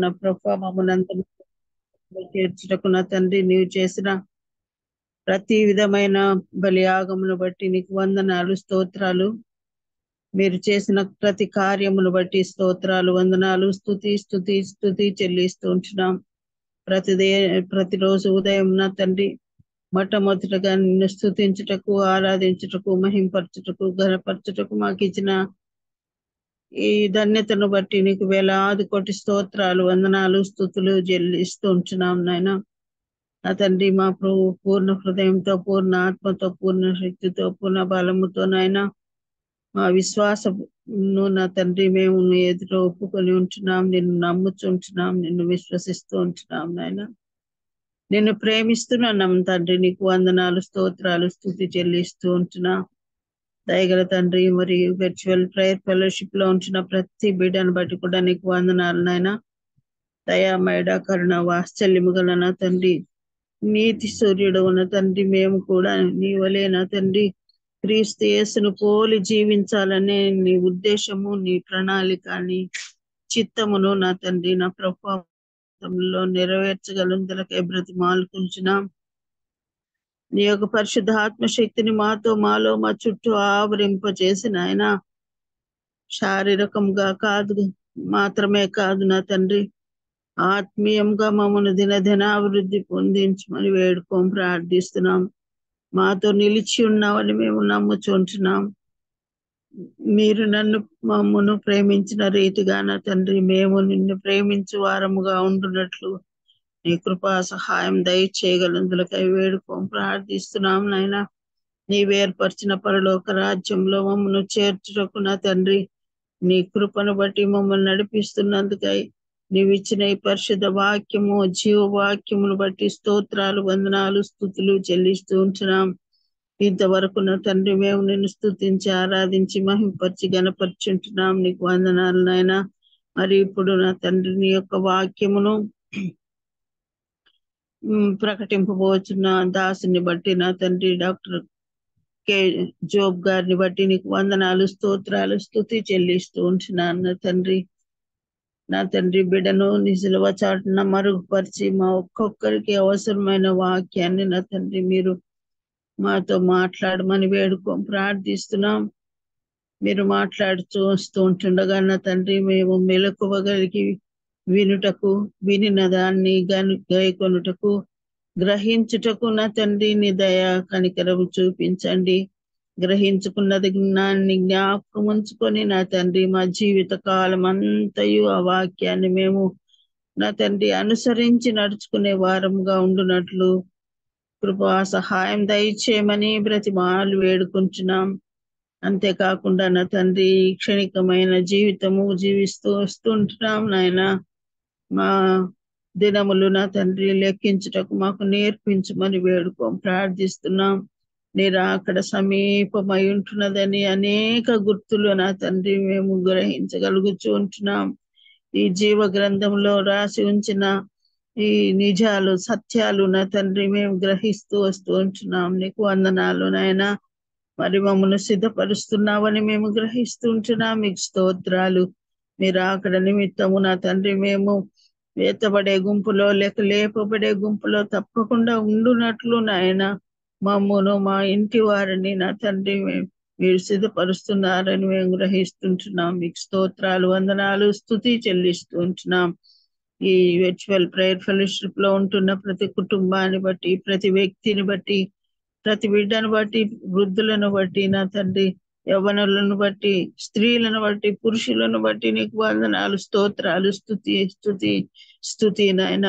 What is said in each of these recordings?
నా ప్రభా మమ్మల్ని చేర్చుటకు నా తండ్రి నీవు చేసిన ప్రతి విధమైన బలియాగమును బట్టి నీకు వందనాలు స్తోత్రాలు. మీరు చేసిన ప్రతి కార్యమును బట్టి స్తోత్రాలు వందనాలు స్తుతి స్తుతి స్తుతి చెల్లిస్తూ ఉంటున్నాం. ప్రతిరోజు ఉదయం నా తండ్రి మొట్టమొదటిగా నిన్ను స్తుతించుటకు, ఆరాధించుటకు, మహింపరచుటకు, ఘనపరచుటకు మాకు ఇచ్చిన ఈ ధన్యతను బట్టి నీకు వేలాది కోటి స్తోత్రాలు వందనాలు స్తుతులు చెల్లిస్తూ ఉంటున్నాం నాయన. నా తండ్రి మా ప్రభు పూర్ణ హృదయంతో, పూర్ణ ఆత్మతో, పూర్ణ శక్తితో, పూర్ణ బలముతో నాయన మా విశ్వాసను నా తండ్రి మేము ఎదుట ఒప్పుకొని ఉంటున్నాం, నిన్ను నమ్ముచుంటున్నాం, నిన్ను విశ్వసిస్తూ ఉంటున్నాం నాయన. నిన్ను ప్రేమిస్తున్నాం తండ్రి, నీకు వందనాలు స్తోత్రాలు స్తుతి చెల్లిస్తూ ఉంటున్నా. దయగల తండ్రి, మరి వర్చువల్ ప్రేయర్ ఫెలోషిప్ లో ఉంచిన ప్రతి బిడ్డను బట్టి కూడా నీకు వందనాలు నాయన. దయామయడ కరుణ వాత్సల్యము గల నా తండ్రి, నీతి సూర్యుడు ఉన్న తండ్రి, మేము కూడా నీ వలే నా తండ్రి క్రీస్తు యేసును పోలి జీవించాలనే నీ ఉద్దేశము, నీ ప్రణాళిక, నీ చిత్తమును నా తండ్రి నా ప్రభావంలో నెరవేర్చగలందరికై బ్రతిమాలుకుంటున్నాం. నీ యొక్క పరిశుద్ధ ఆత్మశక్తిని మాలో మా చుట్టూ ఆవరింపజేసిన ఆయన శారీరకంగా కాదు మాత్రమే కాదు నా తండ్రి, ఆత్మీయంగా మమ్మల్ని దినదినాభివృద్ధి పొందించమని వేడుకోం ప్రార్థిస్తున్నాం. మాతో నిలిచి ఉన్నామని మేము నమ్ముచుంటున్నాం. మీరు మమ్మను ప్రేమించిన రీతిగా నా తండ్రి మేము నిన్ను ప్రేమించు వారముగా ఉండున్నట్లు నీ కృపా సహాయం దయచేయగలందులకై వేడుకోం ప్రార్థిస్తున్నాం నాయన. నీవు ఏర్పరిచిన పరలోక రాజ్యంలో మమ్మను చేర్చుటకు నా తండ్రి నీ కృపను బట్టి మమ్మల్ని నడిపిస్తున్నందుకై నీవిచ్చిన ఈ పరిశుద్ధ వాక్యము, జీవ వాక్యమును బట్టి స్తోత్రాలు వందనాలు స్తుతులు చెల్లిస్తూ ఉంటున్నాం. ఇంతవరకు నా తండ్రి మేము నిన్ను స్తుతించి ఆరాధించి మహింపరిచి గణపరుచుంటున్నాం. నీకు వందనాలు నాయన. మరి ఇప్పుడు నా తండ్రి నీ యొక్క వాక్యమును ప్రకటింపబోచున్న దాసుని బట్టి నా తండ్రి డాక్టర్ కే జోబ్ గారిని బట్టి నీకు వందనాలు స్తోత్రాలు స్తుతి చెల్లిస్తూ ఉంటున్నాను నా తండ్రి బిడ్డను నిజలువ చాటున మరుగుపరిచి మా ఒక్కొక్కరికి అవసరమైన వాక్యాన్ని నా తండ్రి మీరు మాతో మాట్లాడమని వేడుకోం ప్రార్థిస్తున్నాం. మీరు మాట్లాడుతూ వస్తూ ఉంటుండగా నా తండ్రి మేము మెలకువగలిగి వినుటకు, వినిన దాన్ని గైకొనుటకు, గ్రహించుటకు నా తండ్రి నీ దయా కనికరము చూపించండి. గ్రహించుకున్నది జ్ఞానాన్ని జ్ఞాపకం ఉంచుకొని నా తండ్రి మా జీవిత కాలం అంతయు ఆ వాక్యాన్ని మేము నా తండ్రి అనుసరించి నడుచుకునే వారముగా ఉండునట్లు కృపా సహాయం దయచేయమని బ్రతిమాలు వేడుకుంటున్నాం. అంతేకాకుండా నా తండ్రి క్షణికమైన జీవితము జీవిస్తూ వస్తుంటున్నాం నాయన. మా దినములు నా తండ్రి లెక్కించుటకు మాకు నేర్పించమని వేడుకోం ప్రార్థిస్తున్నాం. మీరు అక్కడ సమీపమై ఉంటున్నదని అనేక గుర్తులు నా తండ్రి మేము గ్రహించగలుగుతూ ఉంటున్నాం. ఈ జీవ గ్రంథంలో రాసి ఉంచిన ఈ నిజాలు సత్యాలు నా తండ్రి మేము గ్రహిస్తూ వస్తూ ఉంటున్నాం. నీకు వందనాలు నాయన. మరి మమ్మల్ని సిద్ధపరుస్తున్నామని మేము గ్రహిస్తూ ఉంటున్నాం. మీకు స్తోత్రాలు. మీరు అక్కడ నిమిత్తము నా తండ్రి మేము ఎత్తబడే గుంపులో లేపబడే గుంపులో తప్పకుండా ఉండునట్లు నాయన మమ్మను మా ఇంటి వారిని నా తండ్రి మీరు సిద్ధపరుస్తున్నారని మేము గ్రహిస్తుంటున్నాం. మీకు స్తోత్రాలు వందనాలు స్తుతి చెల్లిస్తూ ఉంటున్నాం. ఈ వర్చువల్ ప్రేయర్ ఫెలోషిప్ లో ఉంటున్న ప్రతి కుటుంబాన్ని బట్టి, ప్రతి వ్యక్తిని బట్టి, ప్రతి బిడ్డను బట్టి, వృద్ధులను బట్టి నా తండ్రి, యవ్వనులను బట్టి, స్త్రీలను బట్టి, పురుషులను బట్టి నీకు వందనాలు స్తోత్రాలు స్తుతి స్తుతి స్తుతి నాయన.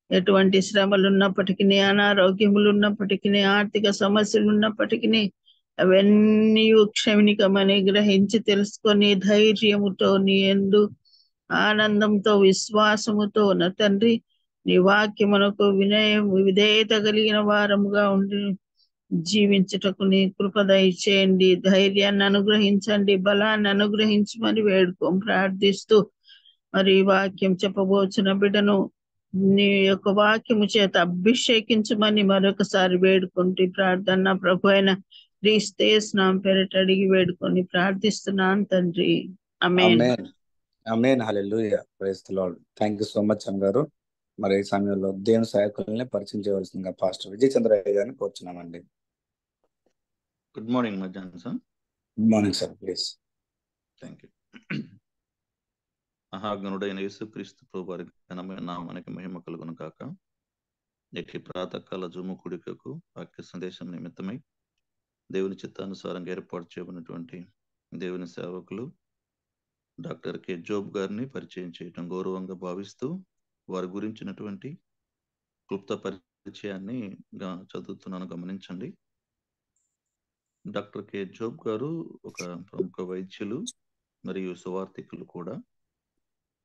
ఎటువంటి శ్రమలు ఉన్నప్పటికీ, అనారోగ్యములు ఉన్నప్పటికీ, ఆర్థిక సమస్యలు ఉన్నప్పటికీ అవన్నీ క్షమికమని గ్రహించి తెలుసుకొని ధైర్యముతో నీ యందు ఆనందంతో విశ్వాసముతో నా తండ్రి నీ వాక్యమునకు వినయం విధేయత కలిగిన వారముగా ఉండి జీవించుటకు నీ కృప దయచేయండి. ధైర్యాన్ని అనుగ్రహించండి, బలాన్ని అనుగ్రహించమని వేడుకోం ప్రార్థిస్తూ మరి వాక్యం చెప్పబోచిన బిడ్డను నీ యొక్క వాక్యము చేత అభిషేకించమని మరొకసారి వేడుకుంటూ ప్రార్థన ప్రభు అయిన క్రీస్తు యేసు నామమున పేరిట అడిగి వేడుకొని ప్రార్థిస్తున్నాను తండ్రి. ఆమేన్. ఆమేన్. హల్లెలూయా. Praise the lord. Thank you so much అన్నగారు. మరి ఈ సమయంలో దేవుని సహాయకుల్ని పరిచయం చేయవలసిందిగా పాస్టర్ విజయ్ చంద్రయ్య గారిని కోరుచున్నామండి. గుడ్ మార్నింగ్ మధ్యాహ్నం sir. Good morning sir, please. Thank you. మహాగణుడైన యేసుక్రీస్తు ప్రభు వారి ఘనమైన నామానికి మహిమ కలుగును కాక. నేటి ప్రాతకాల జుమ్ము కుడికకు వాక్య సందేశం నిమిత్తమై దేవుని చిత్తానుసారంగా ఏర్పాటు చేయబడినటువంటి దేవుని సేవకులు డాక్టర్ కె జోబ్ గారిని పరిచయం చేయటం గౌరవంగా భావిస్తూ వారి గురించినటువంటి క్లుప్త పరిచయాన్ని చదువుతున్నాను, గమనించండి. డాక్టర్ కె జోబ్ గారు ఒక ప్రముఖ వైద్యులు మరియు సువార్థికులు కూడా.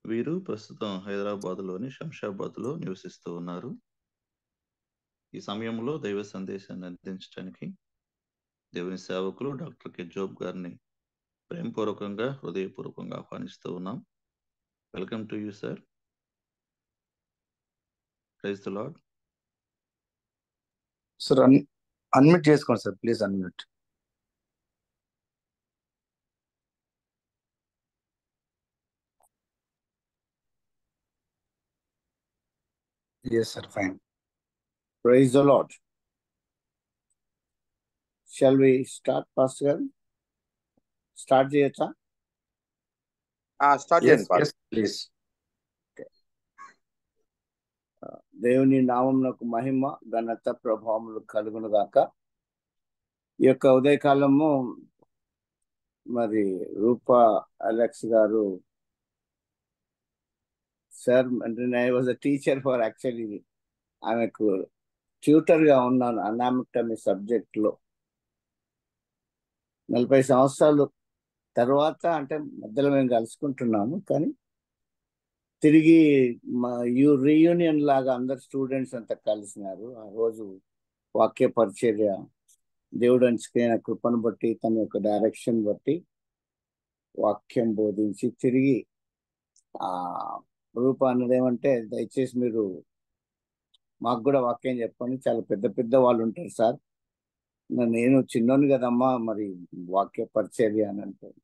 వీరు ప్రస్తుతం హైదరాబాద్లోని శంషాబాద్లో నివసిస్తూ ఉన్నారు. ఈ సమయంలో దైవ సందేశాన్ని అందించడానికి దేవుని సేవకులు డాక్టర్ కె జోబ్ గారిని ప్రేమపూర్వకంగా హృదయపూర్వకంగా ఆహ్వానిస్తూ ఉన్నాం. Welcome to you sir. Praise the lord. Sir unmute చేసుకోండి sir, please unmute. Yes, sir, fine. Praise the Lord. Shall we start, Pastor? Start చేయొచ్చా? స్టార్ట్ Yes, చేయండి. yes, please. దేవుని నామమునకు మహిమ ఘనత ప్రభావములు కలుగును గాక. ఈ యొక్క ఉదయకాలము మరి రూపా అలెక్స్ గారు సార్, అంటే I was a teacher for actually ఆమెకు ట్యూటర్గా ఉన్నాను అనాటమీ సబ్జెక్ట్లో. 40 సంవత్సరాలు తర్వాత అంటే మధ్యలో మేము కలుసుకుంటున్నాము, కానీ తిరిగి రీయూనియన్ లాగా అందరు స్టూడెంట్స్ అంతా కలిసినారు. ఆ రోజు వాక్య పరిచర్య దేవుడు అంచుకైన కృపను బట్టి తన యొక్క డైరెక్షన్ బట్టి వాక్యం బోధించి తిరిగి రూప అన్నది ఏమంటే, దయచేసి మీరు మాకు కూడా వాక్యం చెప్పండి, చాలా పెద్ద పెద్ద వాళ్ళు ఉంటారు సార్, నేను చిన్నోని కదమ్మా మరి వాక్య పరిచర్య అని అంటారు.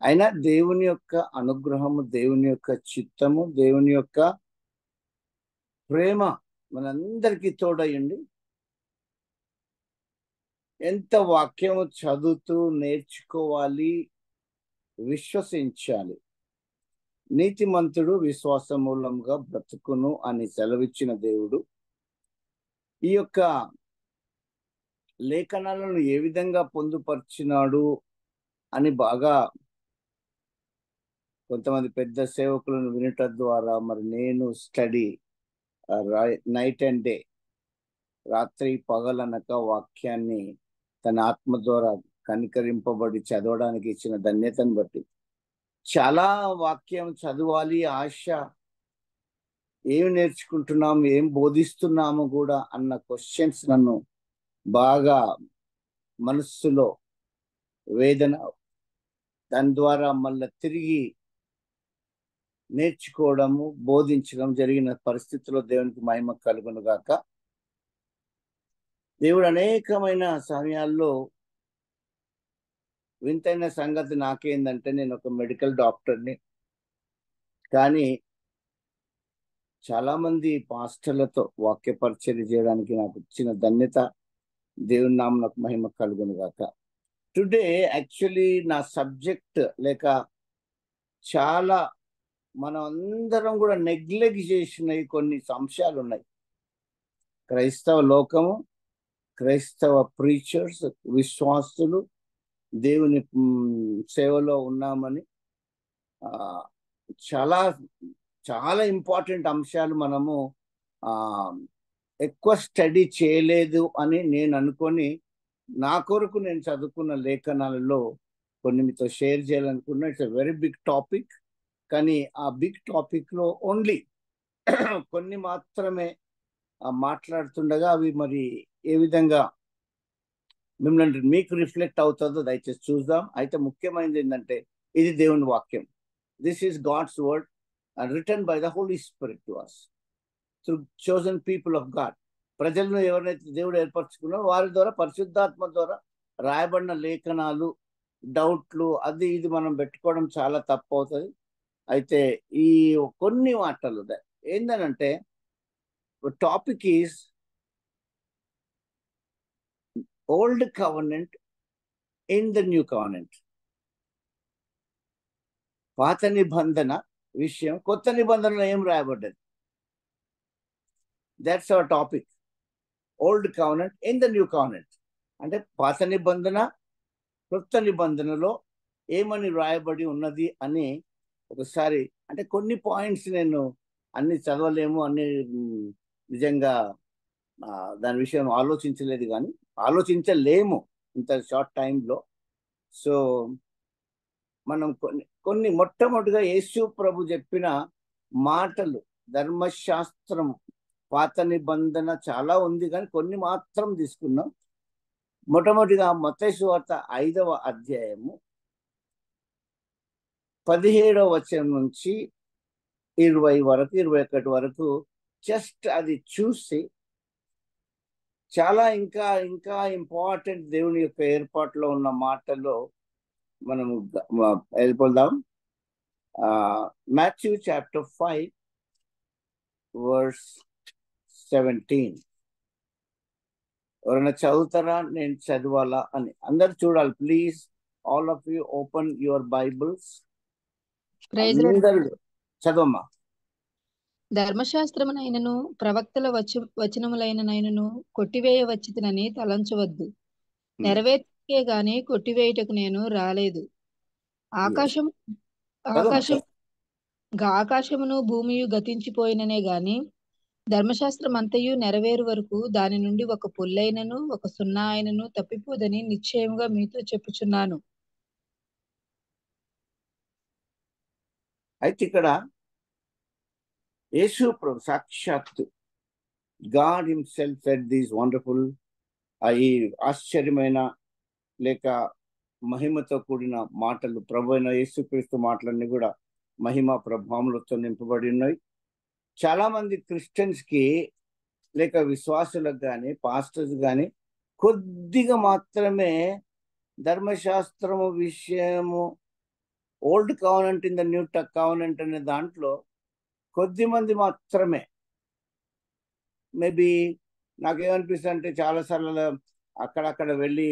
అయినా దేవుని యొక్క అనుగ్రహము, దేవుని యొక్క చిత్తము, దేవుని యొక్క ప్రేమ మనందరికీ తోడయ్యండి. ఎంత వాక్యము చదువుతూ నేర్చుకోవాలి, విశ్వసించాలి. నీతిమంతుడు విశ్వాస మూలంగా బ్రతుకును అని సెలవిచ్చిన దేవుడు ఈ యొక్క లేఖనాలను ఏ విధంగా పొందుపరిచినాడు అని బాగా కొంతమంది పెద్ద సేవకులను వినటం ద్వారా మరి నేను స్టడీ నైట్ అండ్ డే, రాత్రి పగలనక వాక్యాన్ని తన ఆత్మ ద్వారా కనికరింపబడి చదవడానికి ఇచ్చిన ధన్యతను బట్టి చాలా వాక్యం చదవాలి ఆశ, ఏం నేర్చుకుంటున్నాము, ఏం బోధిస్తున్నాము కూడా అన్న క్వశ్చన్స్ నన్ను బాగా మనస్సులో వేదన, దాని ద్వారా మళ్ళీ తిరిగి నేర్చుకోవడము, బోధించడం జరిగిన పరిస్థితుల్లో దేవునికి మహిమ కలుగును గాక. దేవుడు అనేకమైన సమయాల్లో వింతైన సంగతి నాకేందంటే, నేను ఒక మెడికల్ డాక్టర్ని, కానీ చాలా మంది పాస్టర్లతో వాక్య పరిచర్య చేయడానికి నాకు ఇచ్చిన ధన్యత దేవుని నామమునకు మహిమ కలుగును గాక. టుడే యాక్చువల్లీ నా సబ్జెక్ట్ లేక చాలా మనం అందరం కూడా నెగ్లెక్ట్ చేసిన కొన్ని అంశాలు ఉన్నాయి. క్రైస్తవ లోకము, క్రైస్తవ ప్రీచర్స్, విశ్వాసులు దేవుని సేవలో ఉన్నామని చాలా చాలా ఇంపార్టెంట్ అంశాలు మనము ఎక్కువ స్టడీ చేయలేదు అని నేను అనుకొని, నా కొరకు నేను చదువుకున్న లేఖనాలలో కొన్ని మీతో షేర్ చేయాలనుకున్నా. It's a very big topic, కానీ ఆ బిగ్ టాపిక్లో ఓన్లీ కొన్ని మాత్రమే మాట్లాడుతుండగా అవి మరి ఏ విధంగా మిమ్మల్ని మీకు రిఫ్లెక్ట్ అవుతుందో దయచేసి చూద్దాం. అయితే ముఖ్యమైనది ఏంటంటే, ఇది దేవుని వాక్యం. This is God's word written by the Holy Spirit to us through chosen people of God. ప్రజలను ఎవరైతే దేవుడు ఏర్పరచుకున్నారో వారి ద్వారా, పరిశుద్ధాత్మ ద్వారా రాయబడిన లేఖనాలు, డౌట్లు, అది ఇది మనం పెట్టుకోవడం చాలా తప్పు అవుతుంది. అయితే ఈ కొన్ని మాటలు ఏందనంటే topic is old covenant in the new covenant. పాత నిబంధన విషయం కొత్త నిబంధనలో ఏం రాయబడ్డది? That's our topic. Old covenant in the new covenant అంటే పాత నిబంధన కొత్త నిబంధనలో ఏమని రాయబడి ఉన్నది అని ఒకసారి, అంటే కొన్ని పాయింట్స్ నేను అన్ని చదవలేము, అన్ని నిజంగా దాని విషయం ఆలోచించలేదు, కానీ ఆలోచించలేము ఇంత షార్ట్ టైంలో. సో మనం కొన్ని మొట్టమొదటిగా యేసు ప్రభు చెప్పిన మాటలు, ధర్మశాస్త్రం పాత నిబంధన చాలా ఉంది కానీ కొన్ని మాత్రం తీసుకున్నాం. మొట్టమొదటిగా మత్తయి సువార్త 5వ అధ్యాయము 17వ వచనం నుంచి 20 వరకు 21 వరకు జస్ట్ అది చూసి చాలా ఇంకా ఇంకా ఇంపార్టెంట్ దేవుని యొక్క ఏర్పాటులో ఉన్న మాటల్లో మనము వెళ్ళిపోదాం. Matthew chapter 5 verse 17. ఎవరైనా చదువుతారా? నేను చదవాలా అని అందరు చూడాలి. Please all of you open your Bibles. అందరు చదవమ్మా. ధర్మశాస్త్రమునైనను ప్రవక్తల వచనములైననైనను కొట్టివేయవచ్చినని తలంచవద్దు. నెరవేర్చే గాని కొట్టివేయుటకు నేను రాలేదు. ఆకాశమును భూమియు గతించిపోయిననే గాని ధర్మశాస్త్రం అంతయు నెరవేరు వరకు దాని నుండి ఒక పొల్లైనను ఒక సున్నా అయినను తప్పిపోదని నిశ్చయముగా మీతో చెప్పుచున్నాను. అయితే ఇక్కడ యేసు ప్రభు సాక్షాత్తు God himself said these wonderful, ఈ ఆశ్చర్యమైన లేక మహిమతో కూడిన మాటలు, ప్రభు అయిన యేసుక్రీస్తు మాటలన్నీ కూడా మహిమ ప్రభావములతో నింపబడి ఉన్నాయి. చాలా మంది క్రిస్టియన్స్ కి లేక విశ్వాసులకు కానీ పాస్టర్స్ కానీ కొద్దిగా మాత్రమే ధర్మశాస్త్రము విషయము, old covenant in the new covenant అనే దాంట్లో కొద్ది మంది మాత్రమే. మేబీ నాకేమనిపిస్తుంది అంటే చాలాసార్లు అక్కడక్కడ వెళ్ళి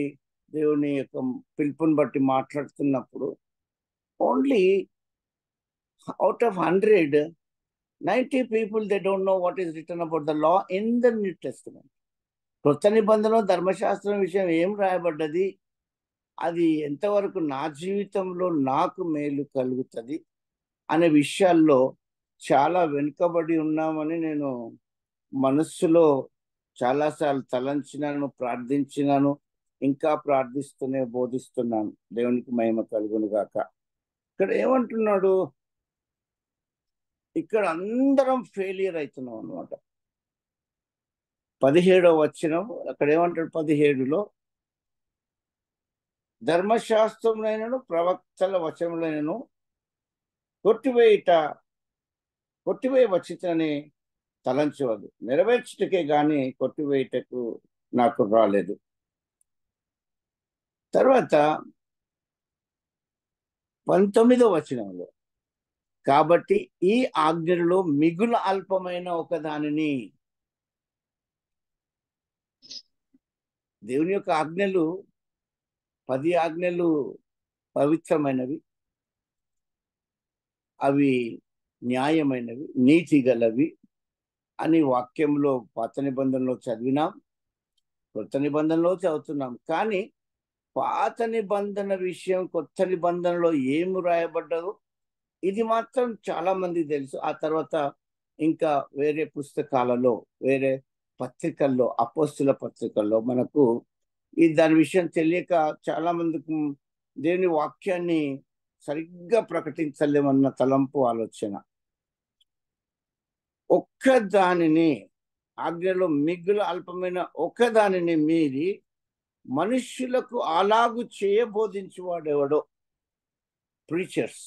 దేవుని యొక్క పిలుపుని బట్టి మాట్లాడుతున్నప్పుడు only out of 100, 90 people they don't know what is written about the law in the New Testament. కొత్త నిబంధనలో ధర్మశాస్త్రం విషయం ఏం రాయబడ్డది, అది ఎంతవరకు నా జీవితంలో నాకు మేలు కలుగుతుంది అనే విషయాల్లో చాలా వెనుకబడి ఉన్నామని నేను మనస్సులో చాలాసార్లు తలంచినాను, ప్రార్థించినాను, ఇంకా ప్రార్థిస్తూనే బోధిస్తున్నాను. దేవునికి మహిమ కలుగును గాక. ఇక్కడ ఏమంటున్నాడు? ఇక్కడ అందరం ఫెయిలియర్ అవుతున్నాం అనమాట. 17వ వచనం అక్కడ ఏమంటాడు? 17లో ధర్మశాస్త్రములైనను ప్రవక్తల వచనములైనను కొట్టివేయవచ్చినని తలంచవద్దు, నెరవేర్చుటకే గాని కొట్టివేయటకు నాకు రాలేదు. తర్వాత 19వ వచనంలో కాబట్టి ఈ ఆజ్ఞలలో మిగుల అల్పమైన ఒక దానిని, దేవుని యొక్క ఆజ్ఞలు 10 ఆజ్ఞలు పవిత్రమైనవి, అవి న్యాయమైనవి, నీతి గలవి అని వాక్యంలో పాత నిబంధనలో చదివినాం, కొత్త నిబంధనలో చదువుతున్నాం. కానీ పాత నిబంధన విషయం కొత్త నిబంధనలో ఏమి రాయబడ్డదో ఇది మాత్రం చాలా మందికి తెలుసు. ఆ తర్వాత ఇంకా వేరే పుస్తకాలలో, వేరే పత్రికల్లో, అపోస్తుల పత్రికల్లో మనకు దాని విషయం తెలియక చాలా మందికి దేవుని వాక్యాన్ని సరిగ్గా ప్రకటించలేమన్న తలంపు, ఆలోచన. ఒక్కదానిని, ఆజ్ఞలో మిగులు అల్పమైన ఒకదానిని మీరి మనుష్యులకు అలాగు చేయబోధించేవాడెవడో, ప్రీచర్స్.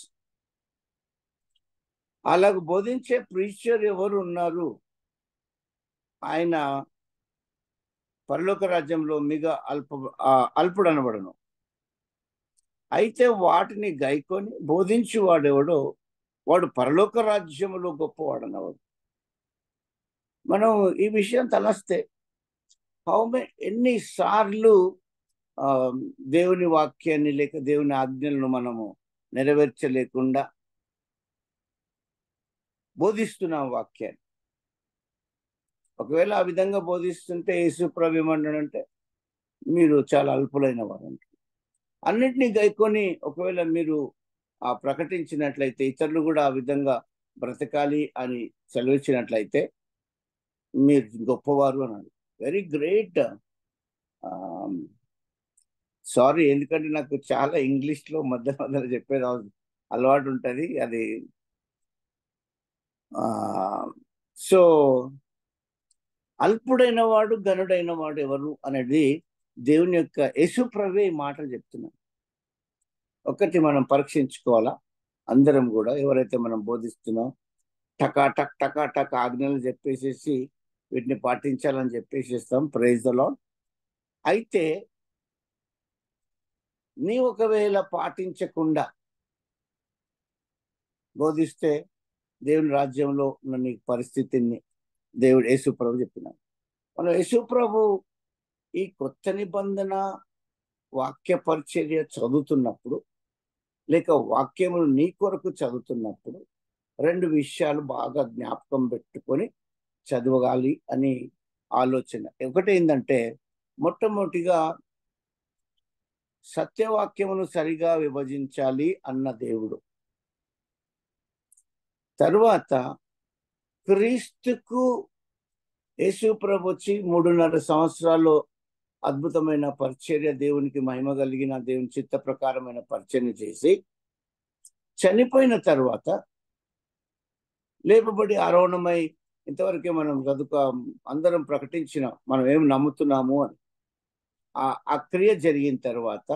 అలాగ బోధించే ప్రీచర్ ఎవరు ఉన్నారు? ఆయన పరలోక రాజ్యంలో అల్పుడు అనబడను. అయితే వాటిని గైకొని బోధించేవాడెవడో వాడు పరలోక రాజ్యములో గొప్పవాడు అన్నవాడు. మనం ఈ విషయం తలస్తే ఎన్నిసార్లు దేవుని వాక్యాన్ని లేక దేవుని ఆజ్ఞలను మనము నెరవేర్చలేకుండా బోధిస్తున్నాం వాక్యాన్ని. ఒకవేళ ఆ విధంగా బోధిస్తుంటే యేసు ప్రభు ఏమన్నాడంటే మీరు చాలా అల్పులైన వారు అంటారు. అన్నిటినీ గైకొని ఒకవేళ మీరు ప్రకటించినట్లయితే, ఇతరులు కూడా ఆ విధంగా బ్రతకాలి అని సెలవిచ్చినట్లయితే మీరు గొప్పవారు అన్నాడు. Very great. సారీ, ఎందుకంటే నాకు చాలా ఇంగ్లీష్లో మధ్య మధ్యలో చెప్పేది అలవాటు ఉంటుంది. అది సో అల్పుడైన వాడు ఘనుడైన వాడు ఎవరు అనేది దేవుని యొక్క యేసు ప్రభువే ఈ మాటలు చెప్తున్నాం. ఒకటి మనం పరీక్షించుకోవాలా అందరం కూడా. ఎవరైతే మనం బోధిస్తున్నాం టకా టక్ ఆజ్ఞలు చెప్పేసేసి వీటిని పాటించాలని చెప్పేసేస్తాం. Praise the lord. అయితే నీ ఒకవేళ పాటించకుండా బోధిస్తే దేవుని రాజ్యంలో ఉన్న నీ పరిస్థితిని దేవుడు యేసు ప్రభు చెప్పినాడు. మనం యేసు ప్రభు ఈ కొత్త నిబంధన వాక్య పరిచర్య చదువుతున్నప్పుడు లేక వాక్యములు నీ కొరకు చదువుతున్నప్పుడు 2 విషయాలు బాగా జ్ఞాపకం పెట్టుకొని చదవగాలి అని ఆలోచన. ఒకటి ఏంటంటే, మొట్టమొదటిగా సత్యవాక్యమును సరిగా విభజించాలి అన్న దేవుడు. తరువాత క్రీస్తుకు యేసు ప్రభు వచ్చి 3.5 సంవత్సరాలు అద్భుతమైన పరిచర్య, దేవునికి మహిమ కలిగిన దేవుని చిత్త ప్రకారమైన పరిచర్య చేసి చనిపోయిన తర్వాత లేపబడి ఆరోహణమై ఇంతవరకే మనం అందరం ప్రకటించిన మనం ఏం నమ్ముతున్నాము అని ఆ క్రియ జరిగిన తర్వాత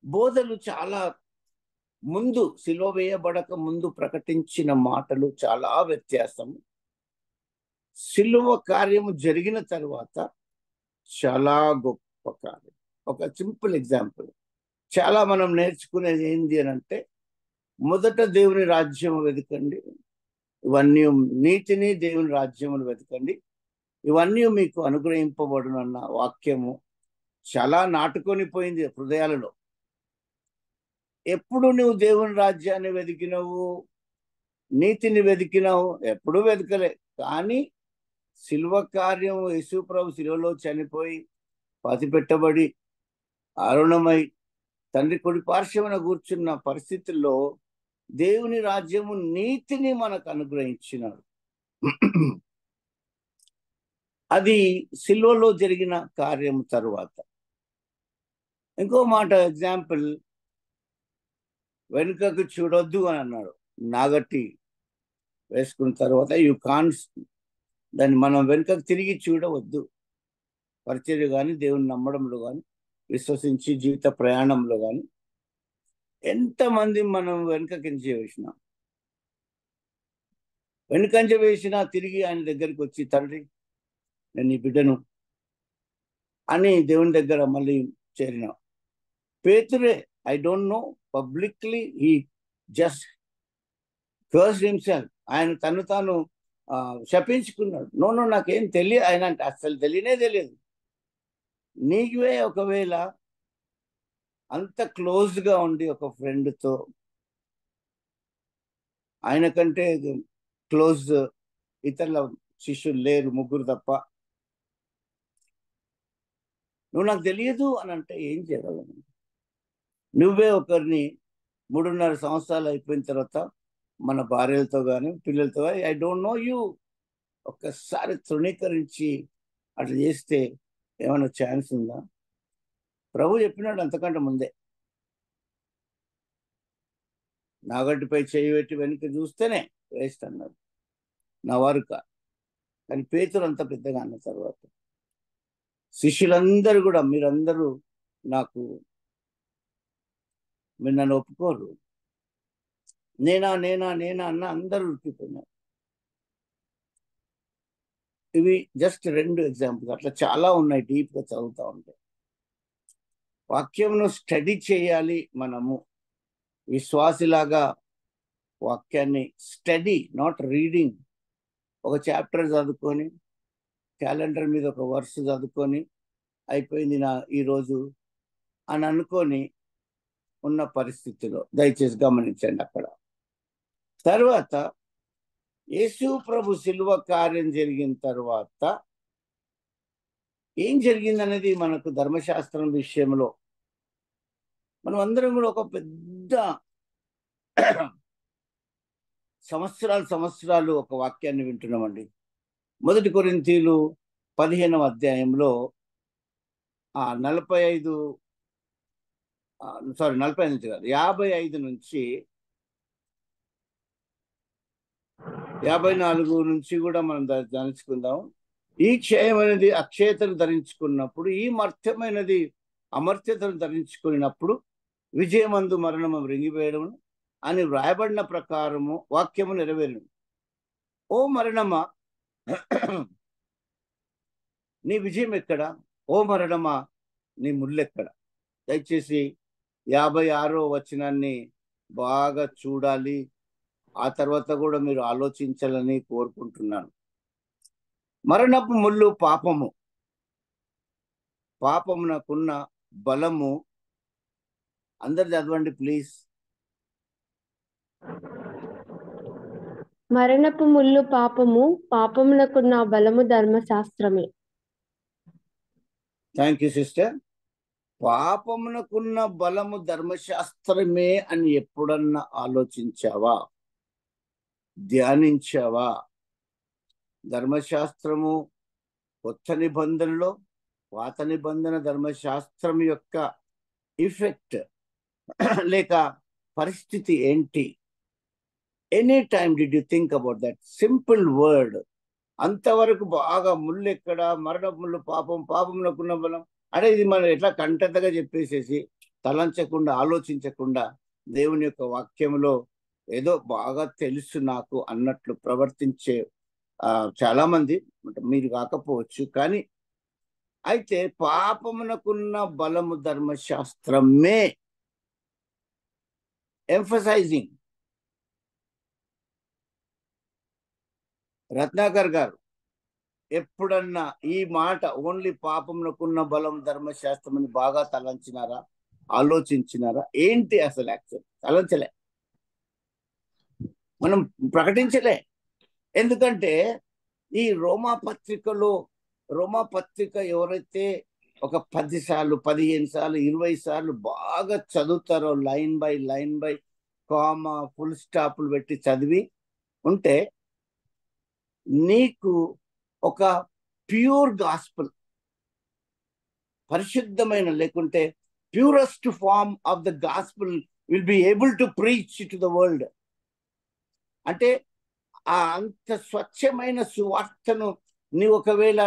బోధలు చాలా ముందు సిలువ వేయబడక ముందు ప్రకటించిన మాటలు చాలా వ్యత్యాసం. సిలువ కార్యము జరిగిన తర్వాత చాలా గొప్ప కార్యం. ఒక సింపుల్ ఎగ్జాంపుల్, చాలా మనం నేర్చుకునేది ఏంది అని అంటే, మొదట దేవుని రాజ్యం వెతకండి, ఇవన్నీ నీతిని దేవుని రాజ్యమును వెతకండి, ఇవన్నీ మీకు అనుగ్రహింపబడును అన్న వాక్యము చాలా నాటుకొని పోయింది హృదయాలలో. ఎప్పుడు నువ్వు దేవుని రాజ్యాన్ని వెతికినవు, నీతిని వెతికినావు? ఎప్పుడూ వెతకలే. కానీ సిలువ కార్యం, యేసు ప్రభు సిలువలో చనిపోయి పాతిపెట్టబడి అరుణమై తండ్రి కుడి పార్శ్వమున కూర్చున్న పరిస్థితుల్లో దేవుని రాజ్యము నీతిని మనకు అనుగ్రహించినాడు. అది సిలువలో జరిగిన కార్యం తరువాత. ఇంకో మాట ఎగ్జాంపుల్, వెనుకకు చూడొద్దు అని అన్నాడు. నాగట్టి వేసుకున్న తర్వాత దాన్ని మనం వెనుకకు తిరిగి చూడవద్దు. పరిచర్య కానీ దేవుని నమ్మడంలో కానీ విశ్వసించి జీవిత ప్రయాణంలో కానీ ఎంతమంది మనం వెనుకంజ వేసినాం. వెనుకంజ వేసినా తిరిగి ఆయన దగ్గరికి వచ్చి, తండ్రి నేను ఈ బిడ్డను అని దేవుని దగ్గర మళ్ళీ చేరిన పేతురే. I don't know, publicly he just cursed himself. ఆయన తను తాను శపించుకున్నాడు. నో నాకేం తెలియదు, ఆయన అంటే అసలు తెలియదు. నీవే ఒకవేళ అంత క్లోజ్గా ఉండి ఒక ఫ్రెండ్తో, ఆయన కంటే క్లోజ్ ఇతరుల శిష్యులు లేరు, 3 తప్ప, నువ్వు నాకు తెలియదు అని అంటే ఏం చేయగలను? నువ్వే ఒకరిని 3.5 సంవత్సరాలు అయిపోయిన తర్వాత మన భార్యలతో కానీ పిల్లలతో కానీ ఐ డోంట్ నో యూ ఒక్కసారి తృణీకరించి అట్లా చేస్తే ఏమైనా ఛాన్స్ ఉందా? ప్రభు చెప్పినాడు అంతకంటే ముందే, నాగడ్డిపై చేయి పెట్టి వెనక్కి చూస్తేనే వేస్ట్ అన్నాడు, నా వారు కాదు. కానీ పేతురు అంత పెద్దగా అన్న తర్వాత శిష్యులందరూ కూడా, మీరందరూ మీరు నన్ను ఒప్పుకోరు, నేనా అన్న అందరూ ఉరికిపోయినారు. ఇవి జస్ట్ 2 ఎగ్జాంపుల్స్. అట్లా చాలా ఉన్నాయి. డీప్గా చదువుతూ ఉంటే వాక్యంను స్టడీ చేయాలి మనము. విశ్వాసిలాగా వాక్యాన్ని స్టడీ, నాట్ రీడింగ్, ఒక చాప్టర్ చదువుకొని క్యాలెండర్ మీద ఒక వర్స్ చదువుకొని అయిపోయింది నా ఈరోజు అని అనుకొని ఉన్న పరిస్థితిలో దయచేసి గమనించండి. అక్కడ తర్వాత యేసు ప్రభు శిలువ కార్యం జరిగిన తర్వాత ఏం జరిగిందనేది మనకు ధర్మశాస్త్రం విషయంలో మనం అందరం కూడా ఒక పెద్ద సంవత్సరాలు ఒక వాక్యాన్ని వింటున్నామండి. 1 కొరింథీయులు 15వ అధ్యాయంలో 45 నుంచి కాదు 55 నుంచి 54 నుంచి కూడా మనం ధ్యానించుకుందాం. ఈ క్షయమైనది అక్షయతను ధరించుకున్నప్పుడు, ఈ మర్త్యమైనది అమర్త్యతను ధరించుకున్నప్పుడు విజయమందు మరణము మృంగివేయడము అని వ్రాయబడిన ప్రకారము వాక్యము నెరవేరును. ఓ మరణమా నీ విజయం ఎక్కడ? ఓ మరణమా నీ ముళ్ళెక్కడ? దయచేసి 56వ వచనాన్ని బాగా చూడాలి. ఆ తర్వాత కూడా మీరు ఆలోచించాలని కోరుకుంటున్నాను. మరణపు ముళ్ళు పాపము, పాపమునకున్న బలము. అందరు చదవండి ప్లీజ్. మరణపు ముళ్ళు పాపము, పాపమునకున్న బలము ధర్మశాస్త్రమే. Thank you sister. పాపమునకున్న బలము ధర్మశాస్త్రమే అని ఎప్పుడన్నా ఆలోచించావా? ధ్యానించావా? ధర్మశాస్త్రము కొత్త నిబంధనలో, పాత నిబంధన ధర్మశాస్త్రం యొక్క ఇఫెక్ట్ లేక పరిస్థితి ఏంటి? Any time did you think about that simple word? అంతవరకు బాగా ముళ్ళు ఎక్కడ, మరణ ముళ్ళు పాపం, పాపమునకున్న బలం అంటే ఇది మనం ఎట్లా కంటెంతగా చెప్పేసేసి తలంచకుండా ఆలోచించకుండా దేవుని యొక్క వాక్యంలో ఏదో బాగా తెలుసు నాకు అన్నట్లు ప్రవర్తించే చాలా మంది, మీరు కాకపోవచ్చు. కానీ అయితే పాపమునకున్న బలము ధర్మశాస్త్రమే. ఎంఫసైజింగ్. రత్నాకర్ గారు ఎప్పుడన్నా ఈ మాట ఓన్లీ పాపమునకున్న బలం ధర్మశాస్త్రం అని బాగా తలంచినారా? ఆలోచించినారా? ఏంటి అసలు యాక్చువల్? తలంచలే, మనం ప్రకటించలే. ఎందుకంటే ఈ రోమా పత్రిక ఎవరైతే ఒక 10 సార్లు 15 సార్లు 20 సార్లు బాగా చదువుతారో, లైన్ బై కామా ఫుల్ స్టాప్లు పెట్టి చదివి ఉంటే నీకు ఒక ప్యూర్ గాస్పుల్, పరిశుద్ధమైన లేకుంటే purest form of the gospel will be able to preach to the world. అంటే అంత స్వచ్ఛమైన సువార్తను నీ ఒకవేళ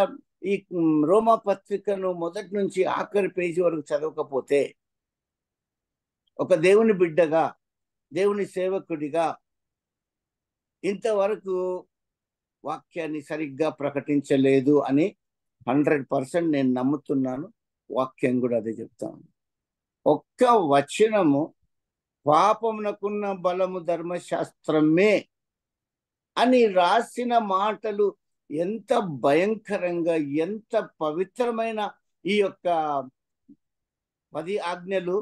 ఈ రోమా పత్రికను మొదటి నుంచి ఆఖరి పేజీ వరకు చదవకపోతే, ఒక దేవుని బిడ్డగా, దేవుని సేవకుడిగా ఇంతవరకు వాక్యాన్ని సరిగ్గా ప్రకటించలేదు అని 100% నేను నమ్ముతున్నాను. వాక్యం కూడా అదే చెప్తాను. ఒక్క వచనము పాపమునకున్న బలము ధర్మశాస్త్రమే అని రాసిన మాటలు ఎంత భయంకరంగా, ఎంత పవిత్రమైన ఈ యొక్క 10 ఆజ్ఞలు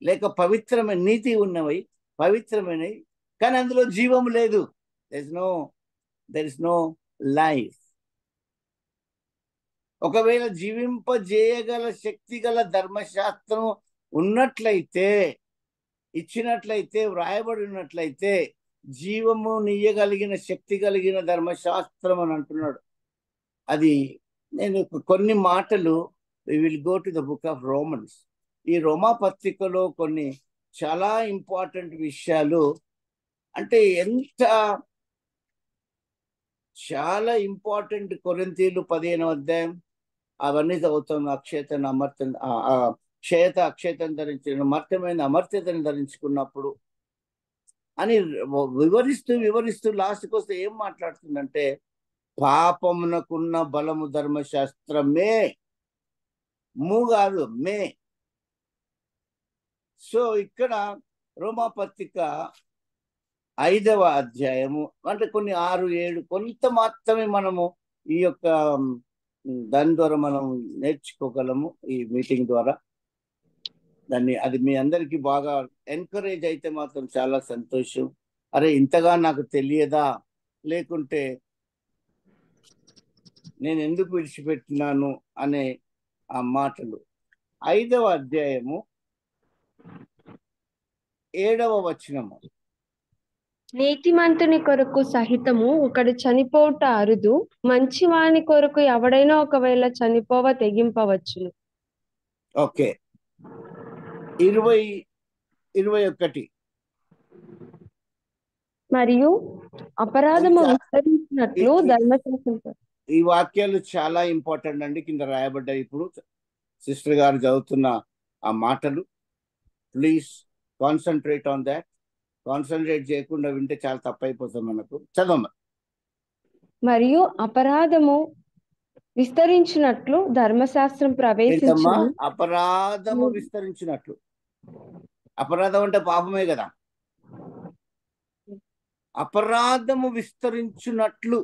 లేక పవిత్రమైన నీతి ఉన్నవి, పవిత్రమైనవి, కానీ అందులో జీవం లేదు. there is no life. ఒకవేళ జీవింపజేయగల శక్తి గల ధర్మశాస్త్రం ఉన్నట్లయితే, ఇచ్చినట్లయితే, వ్రాయబడి ఉన్నట్లయితే, జీవము నీయగలిగిన శక్తి కలిగిన ధర్మశాస్త్రం అని అంటున్నాడు. అది నేను కొన్ని మాటలు we will go to the book of Romans. ఈ రోమా పత్రికలో కొన్ని చాలా ఇంపార్టెంట్ విషయాలు, అంటే ఎంత చాలా ఇంపార్టెంట్. కొరింథీయులు 15వ అధ్యాయం అవన్నీ చదువుతాం. అక్షయతను ధరించిన మర్త్యమైన అమర్త్యతను ధరించుకున్నప్పుడు అని వివరిస్తూ లాస్ట్కి వస్తే ఏం మాట్లాడుతుందంటే, పాపమునకున్న బలము ధర్మశాస్త్రమే, కాదు మే. సో ఇక్కడ రోమాపత్రిక 5వ అధ్యాయము అంటే కొన్ని 6, 7 కొంత మాత్రమే మనము ఈ యొక్క దాని ద్వారా మనం నేర్చుకోగలము ఈ మీటింగ్ ద్వారా. అది మీ అందరికీ బాగా ఎంకరేజ్ అయితే మాత్రం చాలా సంతోషం. అరే ఇంతగా నాకు తెలియదా, లేకుంటే నేను ఎందుకు విడిచిపెట్టినాను అనే ఆ మాటలు. 5వ అధ్యాయము 7వ వచనము. నీతిమంతుని కొరకు సహితము ఒకడు చనిపోవుట అరుదు, మంచివాని కొరకు ఎవడైనా ఒకవేళ చనిపోవ తెగింపవచ్చును. ఓకే, 21. మరియు అపరాధము విస్తరించినట్లు ధర్మశాస్త్రం. ఈ వాక్యాలు చాలా ఇంపార్టెంట్ అండి, కింద రాయబడ్డాయి. ఇప్పుడు సిస్టర్ గారు చదువుతున్న ఆ మాటలు, please concentrate on that. Concentrate చేయకుండా వింటే చాలా తప్పైపోతుంది మనకు. చదవమ్మ. మరియు అపరాధము విస్తరించినట్లు ధర్మశాస్త్రం ప్రవేశించింది. అపరాధము విస్తరించినట్లు. అపరాధం అంటే పాపమే కదా. అపరాధము విస్తరించినట్లు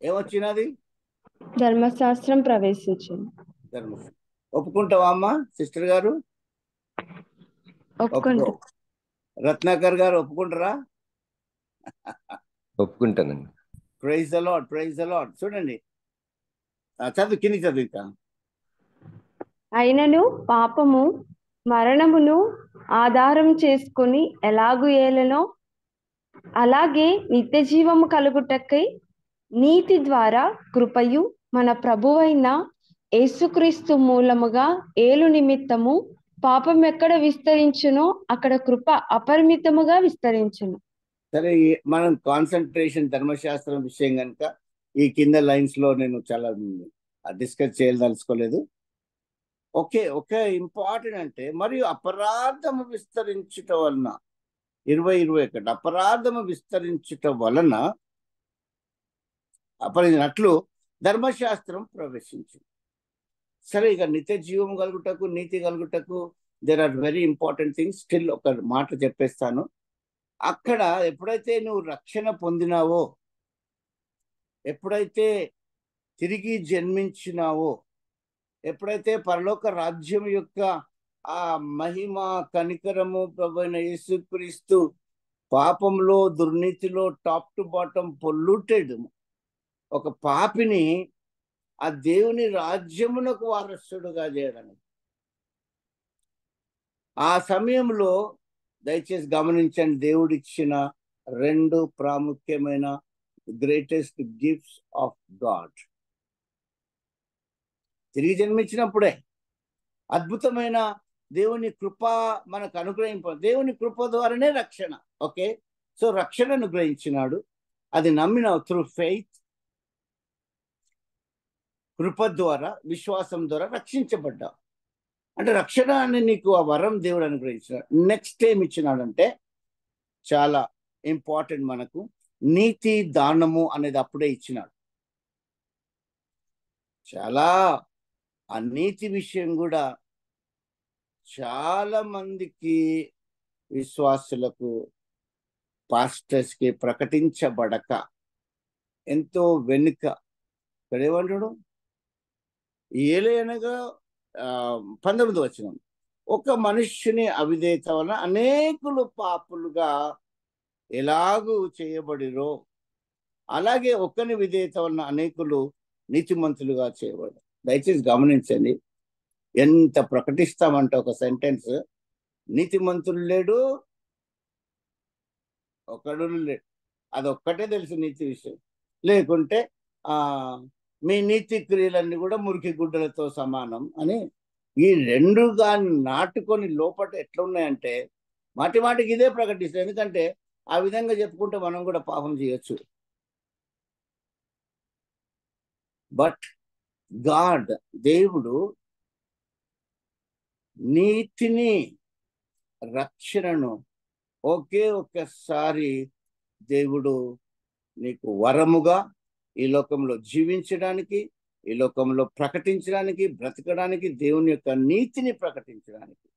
ఏమొచ్చినది? ధర్మశాస్త్రం ప్రవేశించింది. ధర్మశాస్త్రం. ఒప్పుకుంటావా అమ్మా సిస్టర్ గారు? ఒప్పుకుంటా. రత్నాకర్ గారు ఒప్పుకుంటారా? ఒప్పుకుంటానండి. Praise the lord, praise the lord. చూడండి, చదువు, కింది చదువు. ఇంకా అయినను పాపము మరణమును ఆధారం చేసుకుని ఎలాగు ఏలనో అలాగే నిత్య జీవము కలుగుటకై నీతి ద్వారా కృపయు మన ప్రభువైన యేసుక్రీస్తు మూలముగా ఏలు నిమిత్తము పాపం ఎక్కడ విస్తరించునో అక్కడ కృప అపరిమితముగా విస్తరించును. సరే, మనం కాన్సన్ట్రేషన్ ధర్మశాస్త్రం విషయం కనుక ఈ కింద లైన్స్ లో నేను చాలా డిస్కస్ చేయదలుచుకోలేదు. ఓకే ఇంపార్టెంట్ అంటే, మరియు అపరాధము విస్తరించుట వలన 21 అపరాధము విస్తరించుట వలన అపరినట్లు ధర్మశాస్త్రం ప్రవేశించింది. సరే, ఇక నిత్య జీవం కలుగుటకు, నీతి కలుగుటకు there are very important things. Still ఒక మాట చెప్పేస్తాను. అక్కడ ఎప్పుడైతే నువ్వు రక్షణ పొందినావో, ఎప్పుడైతే తిరిగి జన్మించినావో, ఎప్పుడైతే పరలోక రాజ్యం యొక్క ఆ మహిమ, కనికరము ప్రభువైన యేసుక్రీస్తు పాపంలో, దుర్నీతిలో టాప్ టు బాటం పొల్యూటెడ్ ఒక పాపిని ఆ దేవుని రాజ్యమునకు వారసుడుగా చేయడానికి, ఆ సమయంలో దయచేసి గమనించండి, దేవుడిచ్చిన 2 ప్రాముఖ్యమైన గ్రేటెస్ట్ గిఫ్ట్స్ ఆఫ్ గాడ్. తిరిగి జన్మించినప్పుడే అద్భుతమైన దేవుని కృప మనకు దేవుని కృప ద్వారానే రక్షణ. ఓకే, సో రక్షణ అనుగ్రహించినాడు. అది నమ్మిన త్రూ ఫెయిత్, కృప ద్వారా, విశ్వాసం ద్వారా రక్షించబడ్డావు. అంటే రక్షణ అని నీకు ఆ వరం దేవుడు అనుగ్రహించినాడు. నెక్స్ట్ ఏం ఇచ్చినాడంటే చాలా ఇంపార్టెంట్, మనకు నీతి దానము అనేది అప్పుడే ఇచ్చినాడు. చాలా ఆ నీతి విషయం కూడా చాలా మందికి, విశ్వాసులకు, పాస్టర్స్కి ప్రకటించబడక ఎంతో వెనుక. ఇక్కడ ఏమంటాడు? ఏలయనగా 19వ వచనం, ఒక మనుష్యుని అవిధేయత వలన అనేకులు పాపులుగా ఎలాగూ చేయబడిరో అలాగే ఒక్కని విధేయత వలన అనేకులు నీతిమంతులుగా చేయబడి. దయచేసి గమనించండి, ఎంత ప్రకటిస్తామంటే ఒక సెంటెన్స్, నీతిమంతులు లేడు, ఒకడు లేడు. అదొక్కటే తెలుసు నీతి విషయం. లేకుంటే మీ నీతి క్రియలన్నీ కూడా మురికి గుడ్డలతో సమానం అని ఈ 2 కానీ నాటుకొని లోపల ఎట్లా ఉన్నాయంటే మాటికి ఇదే ప్రకటిస్తారు. ఎందుకంటే ఆ విధంగా చెప్పుకుంటే మనం కూడా పాపం చేయొచ్చు. బట్ గాడ్, దేవుడు నీతిని, రక్షణను ఒకే ఒక్కసారి దేవుడు నీకు వరముగా ఈ లోకంలో జీవించడానికి, ఈ లోకంలో ప్రకటించడానికి, బ్రతకడానికి, దేవుని యొక్క నీతిని ప్రకటించడానికి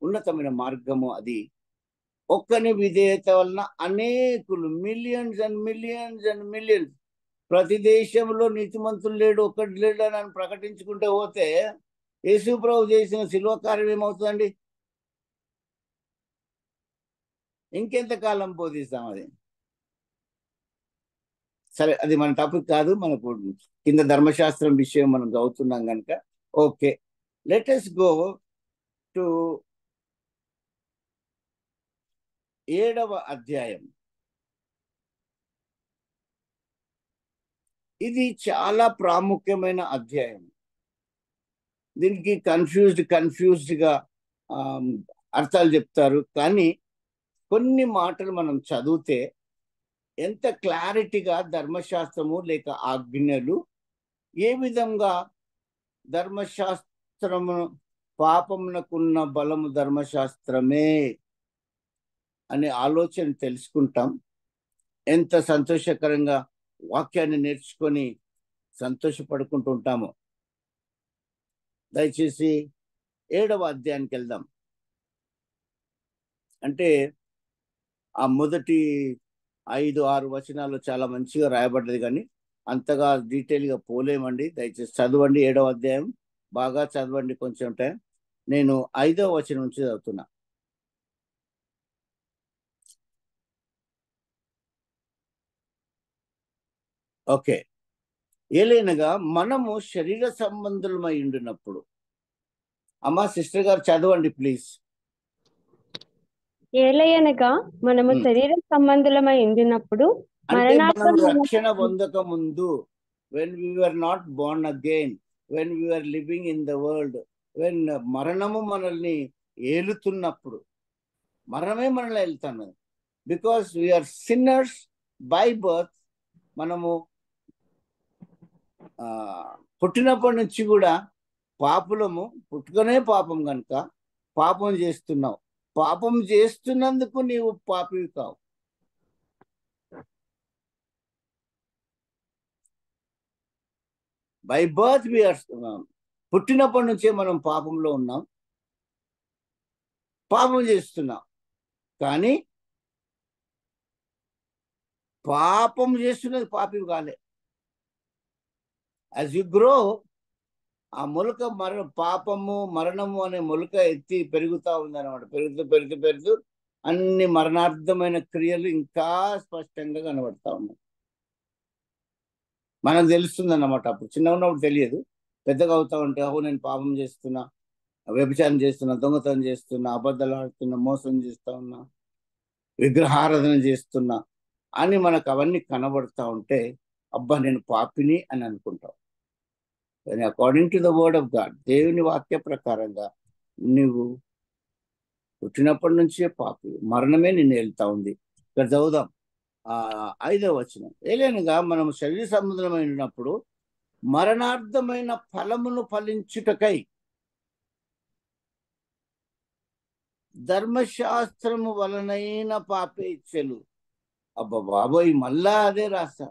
ఉన్నతమైన మార్గము అది. ఒక్కని విధేయత వలన అనేకులు, millions and millions and millions, ప్రతి దేశంలో నీతిమంతులు లేడు, ఒక్కటి లేడు అని ప్రకటించుకుంటే పోతే యేసు ప్రభు చేసిన శిలువ కార్యం ఏమవుతుందండి? ఇంకెంతకాలం బోధిస్తాం అది? సరే, అది మన టాపిక్ కాదు. మనకు కింద ధర్మశాస్త్రం విషయం మనం చదువుతున్నాం కనుక okay, let us go to 7వ అధ్యాయం. ఇది చాలా ప్రాముఖ్యమైన అధ్యాయం. దీనికి కన్ఫ్యూజ్డ్గా అర్థాలు చెప్తారు. కానీ కొన్ని మాటలు మనం చదివితే ఎంత క్లారిటీగా ధర్మశాస్త్రము లేక ఆజ్ఞలు ఏ విధంగా ధర్మశాస్త్రము పాపమునకున్న బలము ధర్మశాస్త్రమే అనే ఆలోచన తెలుసుకుంటాం. ఎంత సంతోషకరంగా వాక్యాన్ని నేర్చుకొని సంతోషపడుకుంటూ ఉంటాము. దయచేసి 7వ అధ్యాయానికి వెళ్దాం. అంటే ఆ మొదటి 5-6 వచనాలు చాలా మంచిగా రాయబడ్డది, కానీ అంతగా డీటెయిల్గా పోలేమండి. దయచేసి చదవండి. 7వ అధ్యాయం బాగా చదవండి కొంచెం టైం. నేను 5వ వచనం నుంచి చదువుతున్నా. ఓకే. ఏలైనగా మనము శరీర సంబంధులమై ఉండినప్పుడు, అమ్మా సిస్టర్ గారు చదవండి ప్లీజ్. ఏలయనగా మనము శరీర సంబంధులమై ఉండినప్పుడు అంటే మనం రక్షణ పొందక ముందు, when we were not born again, when we were living in the world, when మరణము మనల్ని ఏలుతున్నప్పుడు, మరణమే మనల్ని వెళ్తున్నది. Because we are sinners by birth. మనము పుట్టినప్పటి నుంచి కూడా పాపులము, పుట్టుకనే పాపం కనుక పాపం చేస్తున్నావు. పాపం చేస్తున్నందుకు నీవు పాపివి కావు. బై బర్త్ వీఆర్, పుట్టినప్పటి నుంచే మనం పాపంలో ఉన్నాం, పాపం చేస్తున్నాం. కానీ పాపం చేస్తున్నది పాపివి కాలే. యాజ్ యు గ్రో, ఆ మొలక పాపము మరణము అనే మొలక ఎత్తి పెరుగుతూ ఉందన్నమాట. పెరుగుతూ అన్ని మరణార్థమైన క్రియలు ఇంకా స్పష్టంగా కనబడతా ఉన్నాయి. మనకు తెలుస్తుంది అన్నమాట. అప్పుడు చిన్నగా ఉన్నప్పుడు తెలియదు, పెద్దగా అవుతా ఉంటే ఓ నేను పాపం చేస్తున్నా, వ్యభిచారం చేస్తున్నా, దొంగతనం చేస్తున్నా, అబద్ధాలు ఆడుతున్నా, మోసం చేస్తా ఉన్నా, విగ్రహారాధన చేస్తున్నా అని మనకు అవన్నీ కనబడతా ఉంటే అబ్బా నేను పాపిని అని అనుకుంటాం. కానీ according to the word of God, దేవుని వాక్య ప్రకారంగా నువ్వు పుట్టినప్పటి నుంచే పాపి, మరణమే నిన్ను వెళ్తా ఉంది. ఇక్కడ చదువుదాం 5వ వచనం. ఏలైనగా మనం శరీర సంబంధమైనప్పుడు మరణార్థమైన ఫలమును ఫలించుటకై ధర్మశాస్త్రము వలనైన పాపేచ్ఛలు. అబ్బా బాబోయ్, మళ్ళా అదే రాస్తా.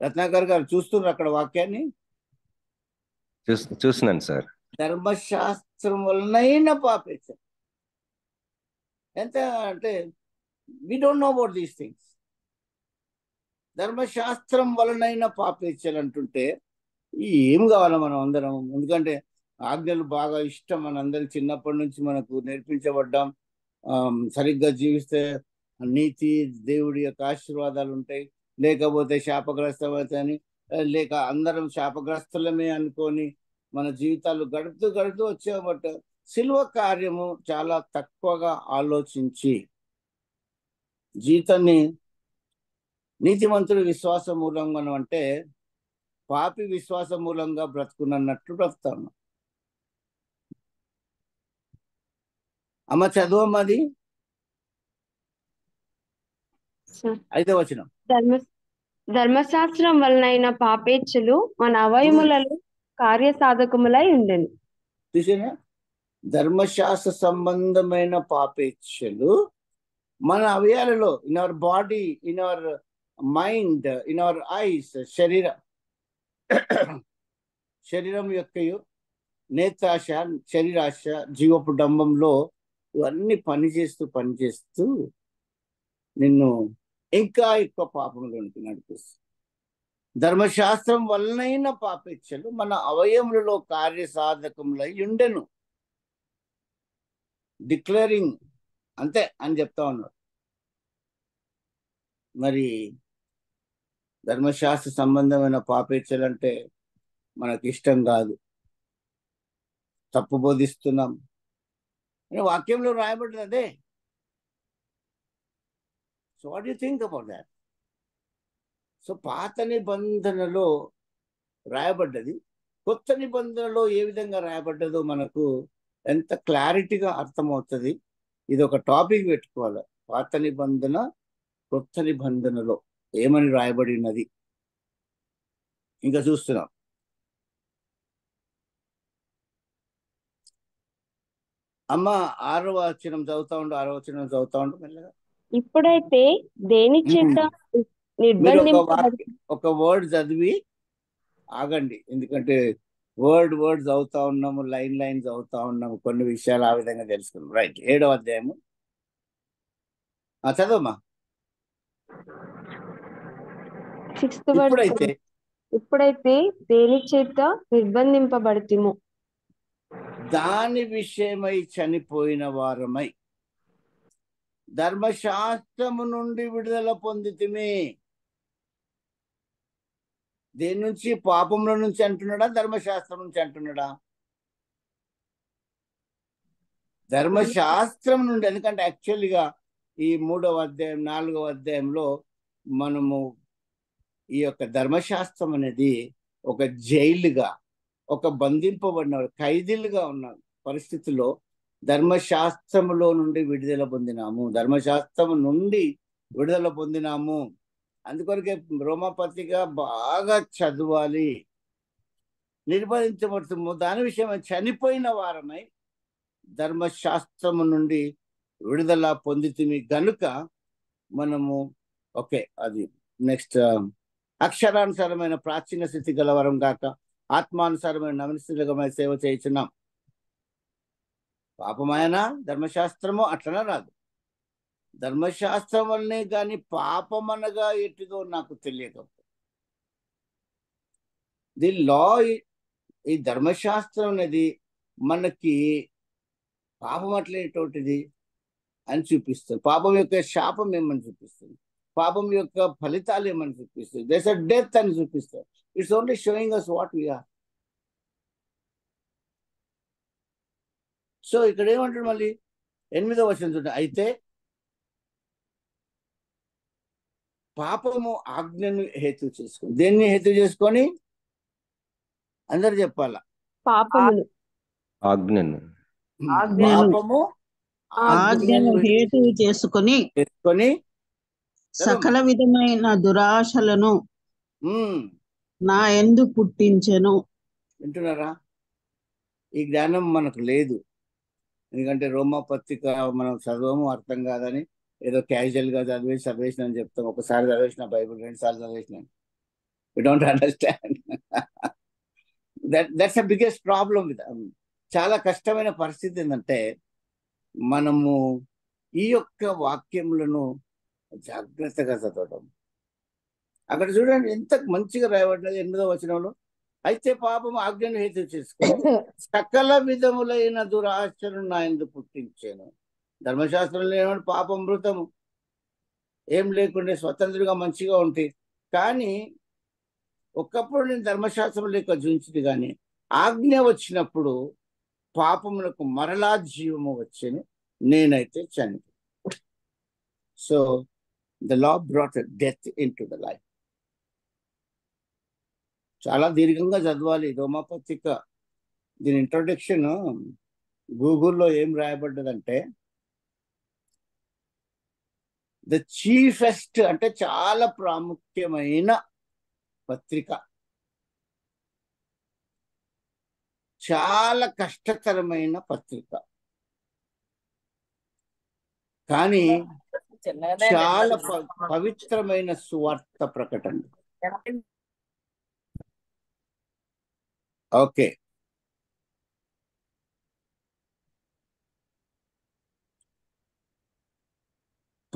రత్నాకర్ గారు చూస్తున్నారు అక్కడ వాక్యాన్ని? చూస్తున్నాను సార్. ధర్మశాస్త్రం వలనైన పాపేచ్ఛలు. ఎంత అంటే we don't know about these things. ధర్మశాస్త్రం వలనైన పాపేచ్ఛలు అంటుంటే ఏం కావాలా మనం అందరం? ఎందుకంటే ఆజ్ఞలు బాగా ఇష్టం మనందరికి, చిన్నప్పటి నుంచి మనకు నేర్పించబడ్డాం. సరిగ్గా జీవిస్తే నీతి, దేవుడి యొక్క ఆశీర్వాదాలు ఉంటాయి, లేకపోతే శాపగ్రస్తమవుతాయని, లేక అందరం శాపగ్రస్తులమే అనుకొని మన జీవితాలు గడుపుతూ వచ్చామట. సిలువ కార్యము చాలా తక్కువగా ఆలోచించి జీవితాన్ని నీతిమంతుడు విశ్వాస మూలంగా అంటే పాపి విశ్వాస మూలంగా బ్రతుకున్నట్లు బ్రతుకుతాను. అమ్మ చదువమ్మది 5వ వచనం. ధర్మశాస్త్రం వలనైన పాపేచ్ఛలు మన అవయములలో కార్యసాధకములై ఉండెను. చూసేనా? ధర్మశాస్త్ర సంబంధమైన పాపేచ్ఛలు మన అవయాలలో, in our body, in our mind, in our eyes, శరీరం యొక్కయు నేత్రాశ, శరీరాశ, జీవపు డంబంలో ఇవన్నీ పనిచేస్తూ నిన్ను ఇంకా ఎక్కువ పాపంలోనికి నడిపిస్తుంది. ధర్మశాస్త్రం వలనైన పాపేచ్ఛలు మన అవయములలో కార్యసాధకములై ఉండెను. డిక్లేరింగ్ అంతే అని చెప్తా ఉన్నాడు. మరి ధర్మశాస్త్ర సంబంధమైన పాపేచ్ఛలు అంటే మనకి ఇష్టం కాదు, తప్పు బోధిస్తున్నాం అని వాక్యంలో రాయబడ్డది అదే. So what you think about that? So పాత నిబంధనలో రాయబడ్డది, కొత్త నిబంధనలో ఏ విధంగా రాయబడ్డదో మనకు ఎంత క్లారిటీగా అర్థమవుతుంది. ఇది ఒక టాపిక్ పెట్టుకోవాలి. పాత నిబంధన, కొత్త నిబంధనలో ఏమని రాయబడినది ఇంకా చూస్తున్నాం. అమ్మ 6వ వచనం చదువుతా ఉండు మెల్లగా. ఇప్పుడైతే దేని చేత మీరు నిర్బంధింపబడి ఒక వర్డ్ చదివి ఆగండి, ఎందుకంటే వర్డ్ చదువుతా ఉన్నాము, లైన్ చదువుతా ఉన్నాము, కొన్ని విషయాలు ఆ విధంగా తెలుసుకున్నాం. రైట్, 7వ అధ్యాయము చదవమ్మా. 6th verse. ఇప్పుడైతే దేని చేత నిర్బంధింపబడితిమో దాని విషయమై చనిపోయిన వారమై ధర్మశాస్త్రము నుండి విడుదల పొందితిమి. దేని నుంచి? పాపంలో నుంచి అంటున్నాడా, ధర్మశాస్త్రం నుంచి అంటున్నాడా? ధర్మశాస్త్రం నుండి. ఎందుకంటే యాక్చువల్గా ఈ 3వ అధ్యాయం 4వ అధ్యాయంలో మనము ఈ యొక్క ధర్మశాస్త్రం అనేది ఒక జైలుగా, ఒక బంధింపబడిన ఖైదీలుగా ఉన్న పరిస్థితుల్లో ధర్మశాస్త్రములో నుండి విడుదల పొందినాము, ధర్మశాస్త్రం నుండి విడుదల పొందినాము. అందుకొరకే రోమాపత్రిక బాగా చదవాలి. నిర్బంధించబడుతాము దాని విషయం చనిపోయిన వారమై ధర్మశాస్త్రము నుండి విడుదల పొందితిమి గనుక మనము ఓకే. అది నెక్స్ట్, అక్షరానుసారమైన ప్రాచీన స్థితి గలవరం కాక ఆత్మానుసారమైన నవనిస్థితిగమైన సేవ చేయించున్నాం. పాపమైన ధర్మశాస్త్రము అట్లనే రాదు. ధర్మశాస్త్రం వల్లనే కానీ పాపమనగా ఎట్టిదో నాకు తెలియకపోతే. ది లా, ఈ ధర్మశాస్త్రం అనేది మనకి పాపం అట్లేటువంటిది అని చూపిస్తుంది. పాపం యొక్క శాపం ఏమని చూపిస్తుంది, పాపం యొక్క ఫలితాలు ఏమని చూపిస్తుంది, దేస్ అ డెత్ అని చూపిస్తారు. It's only showing us what we're. So ఇక్కడ ఏమంటాడు మళ్ళీ 8వ వచనం చూడండి. అయితే పాపము ఆజ్ఞను హేతు చేసుకొని, దేన్ని హేతు చేసుకొని అందరు చెప్పాలా? పాపమును ఆజ్ఞను పాపము ఆజ్ఞను హేతు చేసుకొని సకల విధమైన దురాశలను నా యందు పుట్టించెను. వింటున్నారా? ఈ జ్ఞానం మనకు లేదు. ఎందుకంటే రోమా పత్రిక మనం చదవము, అర్థం కాదని ఏదో క్యాజువల్ గా చదివేసిన అని చెప్తాం. ఒకసారి చదివేసిన బైబుల్ 2 సార్లు చదివేసిన. We don't understand. That's the biggest problem with. చాలా కష్టమైన పరిస్థితి ఏంటంటే మనము ఈ యొక్క వాక్యములను జాగ్రత్తగా చదవడం. అక్కడ చూడండి ఎంత మంచిగా రాయబడినది 8వ వచనంలో. అయితే పాపము ఆజ్ఞను హేతు చేసుకొని సకల విధములైన దురాశను నా యందు పుట్టించాను. ధర్మశాస్త్రంలో ఏమంటే పాపం మృతము, ఏం లేకుండే స్వతంత్రంగా మంచిగా ఉంటాయి. కానీ ఒకప్పుడు నేను ధర్మశాస్త్రం లేక జూంచింది, కానీ ఆజ్ఞ వచ్చినప్పుడు పాపములకు మరలా జీవము వచ్చాను, నేనైతే చనిపోయాను. So the law brought death into the life. చాలా దీర్ఘంగా చదవాలి రోమాపత్రిక. దీని ఇంట్రొడక్షన్ గూగుల్లో ఏం రాయబడ్డదంటే ద చీఫెస్ట్, అంటే చాలా ప్రాముఖ్యమైన పత్రిక, చాలా కష్టతరమైన పత్రిక, కానీ చాలా పవిత్రమైన సువార్త ప్రకటన. ఓకే,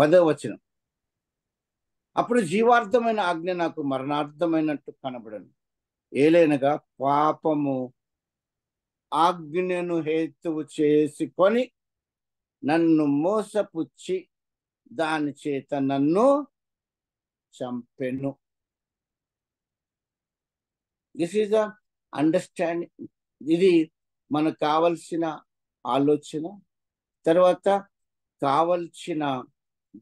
10వ వచనం. అప్పుడు జీవార్థమైన ఆజ్ఞ నాకు మరణార్థమైనట్టు కనబడను. ఏలైనగా పాపము ఆజ్ఞను హేతువు చేసుకొని నన్ను మోసపుచ్చి దాని చేత నన్ను చంపెను. This is the understanding. ఇది మనకు కావలసిన ఆలోచన. తర్వాత కావలసిన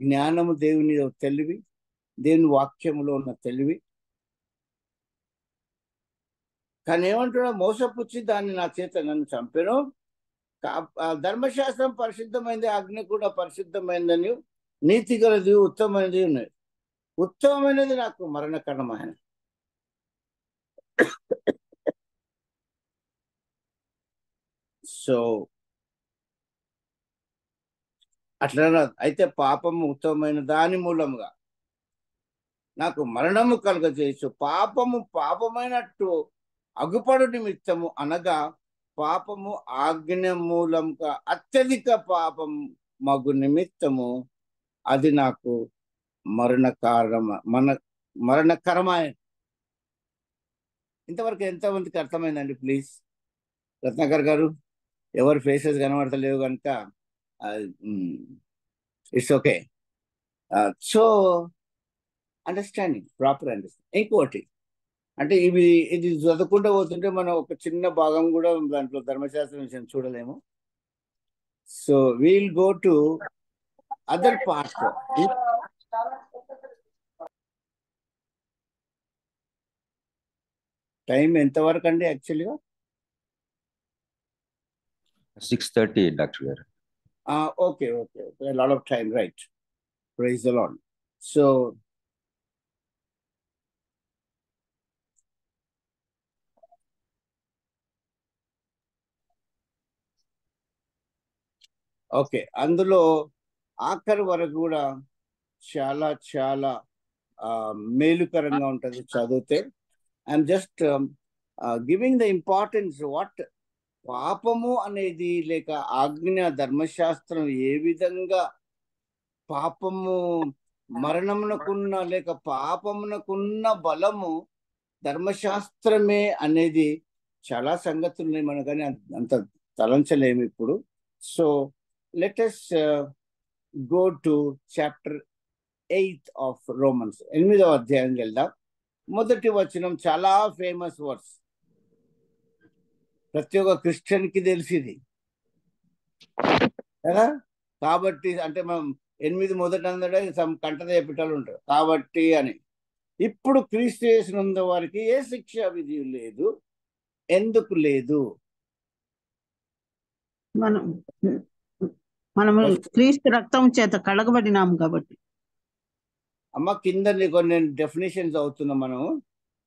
జ్ఞానము, దేవుని తెలివి, దేవుని వాక్యములో ఉన్న తెలివి. కానీ ఏమంటున్నా, మోసపుచ్చి దాన్ని నా చేత నన్ను చంపెను. ధర్మశాస్త్రం పరిశుద్ధమైనది, ఆజ్ఞ కూడా పరిశుద్ధమైనదని, నీతి గలది, ఉత్తమమైనది ఉన్నది. ఉత్తమమైనది నాకు మరణకరమైన. సో అట్లా అయితే పాపము ఉత్తమమైన దాని మూలముగా నాకు మరణము కలుగజేయచ్చు. పాపమైనట్టు అగుపడు నిమిత్తము, అనగా పాపము ఆజ్ఞ మూలంగా అత్యధిక పాపం మగు నిమిత్తము అది నాకు మరణకరమైన. ఇంతవరకు ఎంతమందికి అర్థమైందండి? ప్లీజ్ రత్నాకర్ గారు, ఎవరి ఫేసెస్ కనబడతలేవు కనుక it's okay. So understanding, proper understanding. ఇంకోటి అంటే ఇది చదువుకుంటూ పోతుంటే మనం ఒక చిన్న భాగం కూడా దాంట్లో ధర్మశాస్త్రం విషయం చూడలేము. So we'll go to other part. Time ఎంతవరకు అండి యాక్చువల్గా? 6:30 డాక్టర్ గారు. Okay, lot of time, right. Praise the lord. So okay, అందులో ఆఖరి వరకు కూడా చాలా చాలా మేలుకరంగా ఉంటుంది చదివితే. I'm just giving the importance. What పాపము అనేది లేక ఆజ్ఞ, ధర్మశాస్త్రం ఏ విధంగా పాపము మరణమునకున్న లేక పాపమునకున్న బలము ధర్మశాస్త్రమే అనేది చాలా సంగతులు ఉన్నాయి, మనం కానీ అంత తలంచలేము ఇప్పుడు. So let us go to chapter 8 of Romans. 8వ అధ్యాయం వెళ్దాం. మొదటి వచనం చాలా ఫేమస్ వర్డ్స్, ప్రతి ఒక్క క్రిస్టియన్కి తెలిసింది కదా. కాబట్టి అంటే మనం 8 మొదట అందడే కంటద చెప్పేటోళ్ళు ఉంటారు. కాబట్టి అని, ఇప్పుడు క్రీస్తు యేసునందు వారికి ఏ శిక్ష విధి లేదు. ఎందుకు లేదు? మనము క్రీస్తు రక్తం చేత కడగబడినాము కాబట్టి. అమ్మ కింద నేను డెఫినేషన్స్ అవుతున్నా మనం.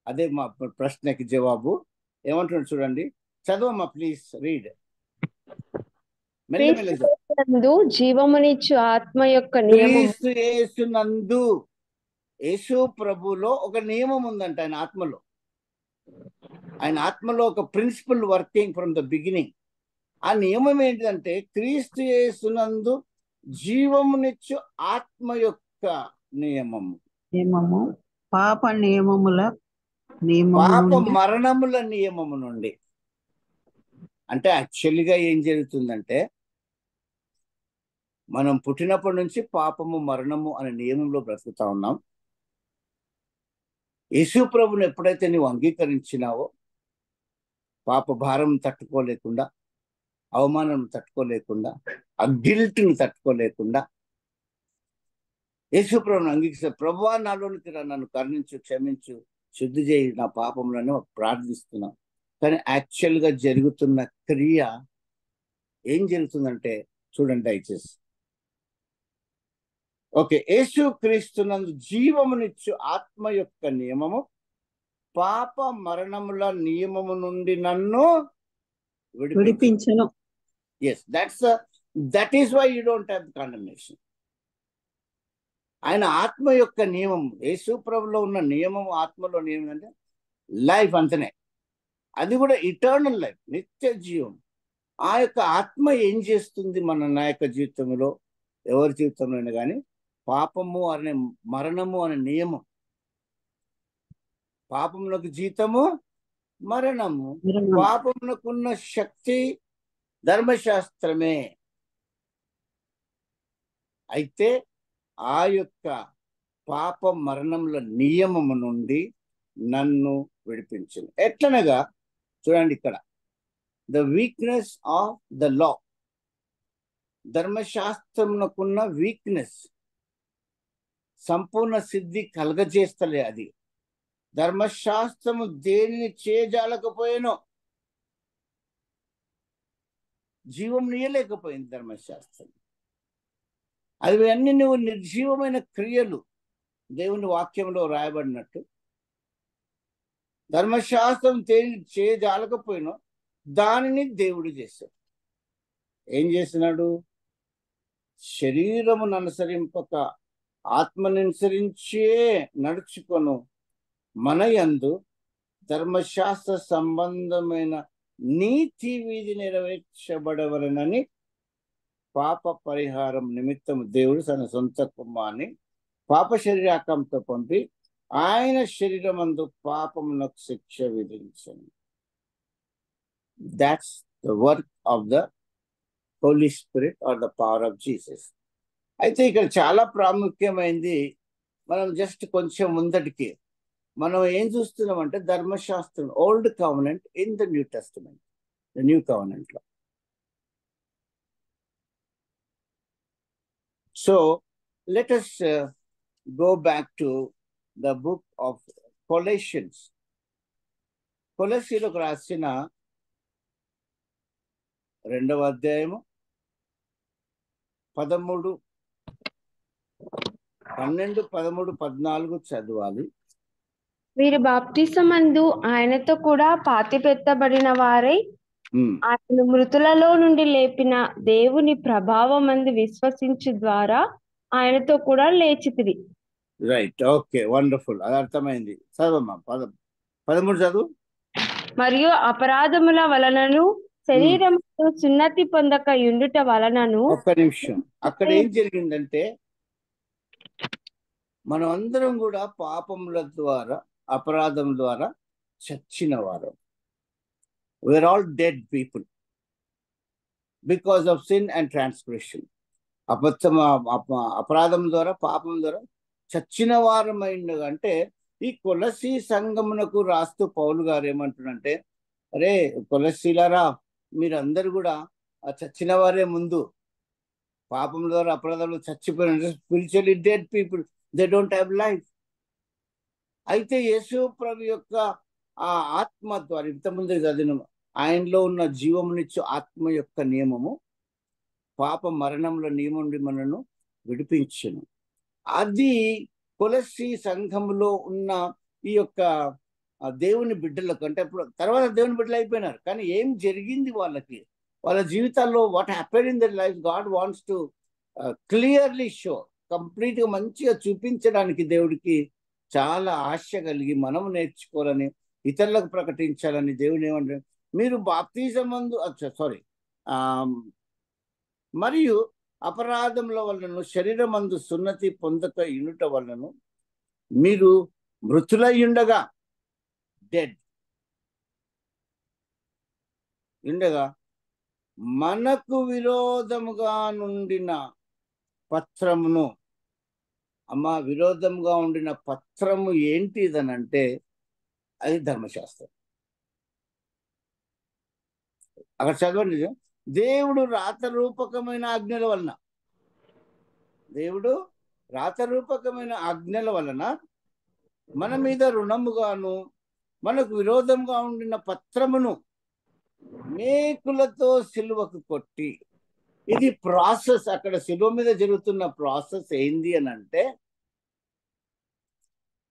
అదే మా ప్రశ్నకి జవాబు. ఏమంటున్నాడు చూడండి, చదవమ్మా ప్లీజ్, రీడ్. క్రీస్తు జీవమునిచ్చు ఆత్మ యొక్క నియమం. క్రీస్తు యేసునందు, యేసు ప్రభులో ఒక నియమం ఉందంట. ఆయన ఆత్మలో ఒక principle working from the beginning. ఆ నియమం ఏంటిదంటే, క్రీస్తు యేసునందు జీవమునిచ్చు ఆత్మ యొక్క నియమము, పాప మరణముల నియమము నుండి. అంటే యాక్చువల్గా ఏం జరుగుతుందంటే, మనం పుట్టినప్పటి నుంచి పాపము, మరణము అనే నియమంలో బ్రతుకుతా ఉన్నాం. యేసు ప్రభుని ఎప్పుడైతే నువ్వు అంగీకరించినావో, పాప భారం తట్టుకోలేకుండా, అవమానం తట్టుకోలేకుండా, ఆ గిల్ట్ని తట్టుకోలేకుండా యేసు ప్రభుని అంగీకరిస్తే, ప్రభువా నాలోనికి రా, నన్ను కరుణించు, క్షమించు, శుద్ధి చేయి, నా పాపములను ప్రార్థిస్తున్నాం. కానీ యాక్చువల్గా జరుగుతున్న క్రియ ఏం జరుగుతుందంటే చూడండి దయచేసి. ఓకే, యేసు క్రీస్తునందు జీవమునిచ్చు ఆత్మ యొక్క నియమము పాప మరణముల నియమము నుండి నన్ను విడిపించను. Yes, that is why you don't have condemnation. ఆయన ఆత్మ యొక్క నియమం, యేసు ప్రభులో ఉన్న నియమం, ఆత్మలో నియమం అంటే లైఫ్ అంతనే. అది కూడా ఇటర్నల్ లైఫ్, నిత్య జీవం. ఆ యొక్క ఆత్మ ఏం చేస్తుంది నా యొక్క జీవితంలో, ఎవరి జీవితంలో అయినా కానీ, పాపము అనే మరణము అనే నియమం. పాపములకు జీతము మరణము. పాపమునకున్న శక్తి ధర్మశాస్త్రమే. అయితే ఆ యొక్క పాప మరణముల నియమము నుండి నన్ను విడిపించింది. ఎట్లనగా చూడండి ఇక్కడ, the weakness of the law. ధర్మశాస్త్రమునకున్న వీక్నెస్, సంపూర్ణ సిద్ధి కలగజేస్తలే అది. ధర్మశాస్త్రము దేనిని చేయజాలకపోయానో, జీవం నీయలేకపోయింది ధర్మశాస్త్రం. అవి అన్ని నువ్వు నిర్జీవమైన క్రియలు. దేవుని వాక్యంలో రాయబడినట్టు ధర్మశాస్త్రం దేనిని చేయజాలకపోయినో దానిని దేవుడు చేశాడు. ఏం చేసినాడు? శరీరమును అనుసరింపక ఆత్మను అనుసరించే నడుచుకొను మన యందు ధర్మశాస్త్ర సంబంధమైన నీతి విధి నెరవేర్చబడవలనని పాప పరిహారం నిమిత్తం దేవుడు తన సొంత కుమారుని పాప శరీరాకంతో పంపి ఆయన శరీరమందు పాపమునకు శిక్ష విధించను. That's the work of the Holy Spirit or the power of Jesus. అయితే ఇక్కడ చాలా ప్రాముఖ్యమైనది. మనం జస్ట్ కొంచెం ముందటికి మనం ఏం చూస్తున్నామంటే ధర్మశాస్త్రం, old covenant in the new testament, the new covenant లో. So let us go back to the book of Colossians. కొలస్సీలకు రాసిన 2వ అధ్యాయము 13, 12, 13, 14 చదవాలి. వీరు బాప్తిసమందు ఆయనతో కూడా పాతిపెత్తబడిన వారై ఆయన మృతులలో నుండి లేపిన దేవుని ప్రభావమందు విశ్వసించు ద్వారా ఆయనతో కూడా లేచితిరి. Right, okay, wonderful. అది అర్థమైంది. చదవమ్మా, 13 చదువు. మరియు అపరాధముల వలనను శరీరముతో సున్నతి పొందక యుండుట వలనను. ఒక్క నిమిషం. అక్కడ ఏం జరిగిందంటే మనం అందరం కూడా పాపముల ద్వారా, అపరాధం ద్వారా చచ్చిన వారు. We're all dead people because of sin and transgression. అపరాధం ద్వారా, పాపం ద్వారా చచ్చిన వారమైండు. అంటే ఈ కొలసీ సంఘమునకు రాస్తూ పౌలు గారు ఏమంటున్నంటే, అరే కొలసీలారా, మీరందరూ కూడా చచ్చిన వారే. ముందు పాపం ద్వారా, అపరాధంలో చచ్చిపోయిన spiritually dead people, they don't have life. అయితే యేసు ప్రభు యొక్క ఆ ఆత్మ ద్వారా, ఇంతకుముందు చదివిన ఆయనలో ఉన్న జీవమునిచ్చు ఆత్మ యొక్క నియమము పాప మరణముల నియమం నుండి మనను విడిపించును. అది కొలస్సీ సంఘములో ఉన్న ఈ యొక్క దేవుని బిడ్డలకు, అంటే ఇప్పుడు తర్వాత దేవుని బిడ్డలు అయిపోయినారు, కానీ ఏం జరిగింది వాళ్ళకి, వాళ్ళ జీవితాల్లో what happen in their life, God wants to clearly show, కంప్లీట్గా మంచిగా చూపించడానికి దేవుడికి చాలా ఆశ కలిగి మనం నేర్చుకోవాలని, ఇతరులకు ప్రకటించాలని దేవుని ఏమంటే, మీరు బాప్తిజమందు మరియు అపరాధముల వలన శరీరమందు సున్నతి పొందక యుండుట వలన మీరు మృతులై ఉండగా, డెడ్ ఉండగా, మనకు విరోధముగా నుండిన పత్రమును. విరోధముగా ఉండిన పత్రము ఏంటిదనంటే అది ధర్మశాస్త్రం. అక్కడ చదవండి. దేవుడు రాతరూపకమైన ఆజ్ఞల వలన, దేవుడు రాతరూపకమైన ఆజ్ఞల వలన మన మీద రుణముగాను మనకు విరోధంగా ఉండిన పత్రమును మేకులతో సిలువకు కొట్టి. ఇది ప్రాసెస్. అక్కడ సిలువ మీద జరుగుతున్న ప్రాసెస్ ఏంది అని అంటే,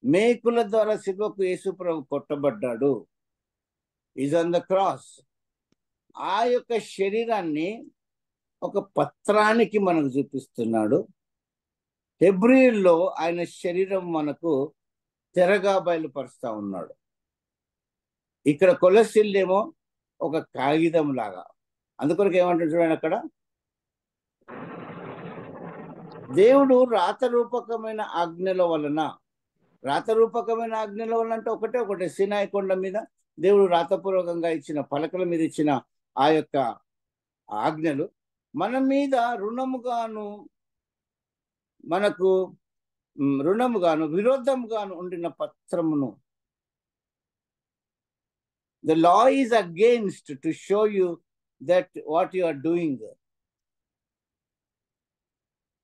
మేకుల ద్వారా సిలువకు యేసు ప్రభు కొట్టబడ్డాడు. Is on the cross. ఆ యొక్క శరీరాన్ని ఒక పత్రానికి మనకు చూపిస్తున్నాడు. హెబ్రీయుల్లో ఆయన శరీరం మనకు తెరగా బయలుపరుస్తా ఉన్నాడు. ఇక్కడ కొలస్సీలేమో ఒక కాగితం లాగా. అందుకొరకు ఏమంటాడు చూడండి అక్కడ, దేవుడు రాతరూపకమైన ఆజ్ఞల వలన అంటే ఒకటే సినాయి కొండ మీద దేవుడు రాతపూర్వకంగా ఇచ్చిన పలకల మీద ఇచ్చిన ఆ యొక్క ఆజ్ఞలు మన మీద రుణముగాను విరోధముగాను ఉండిన పత్రమును. The law is against to show you that what you are doing.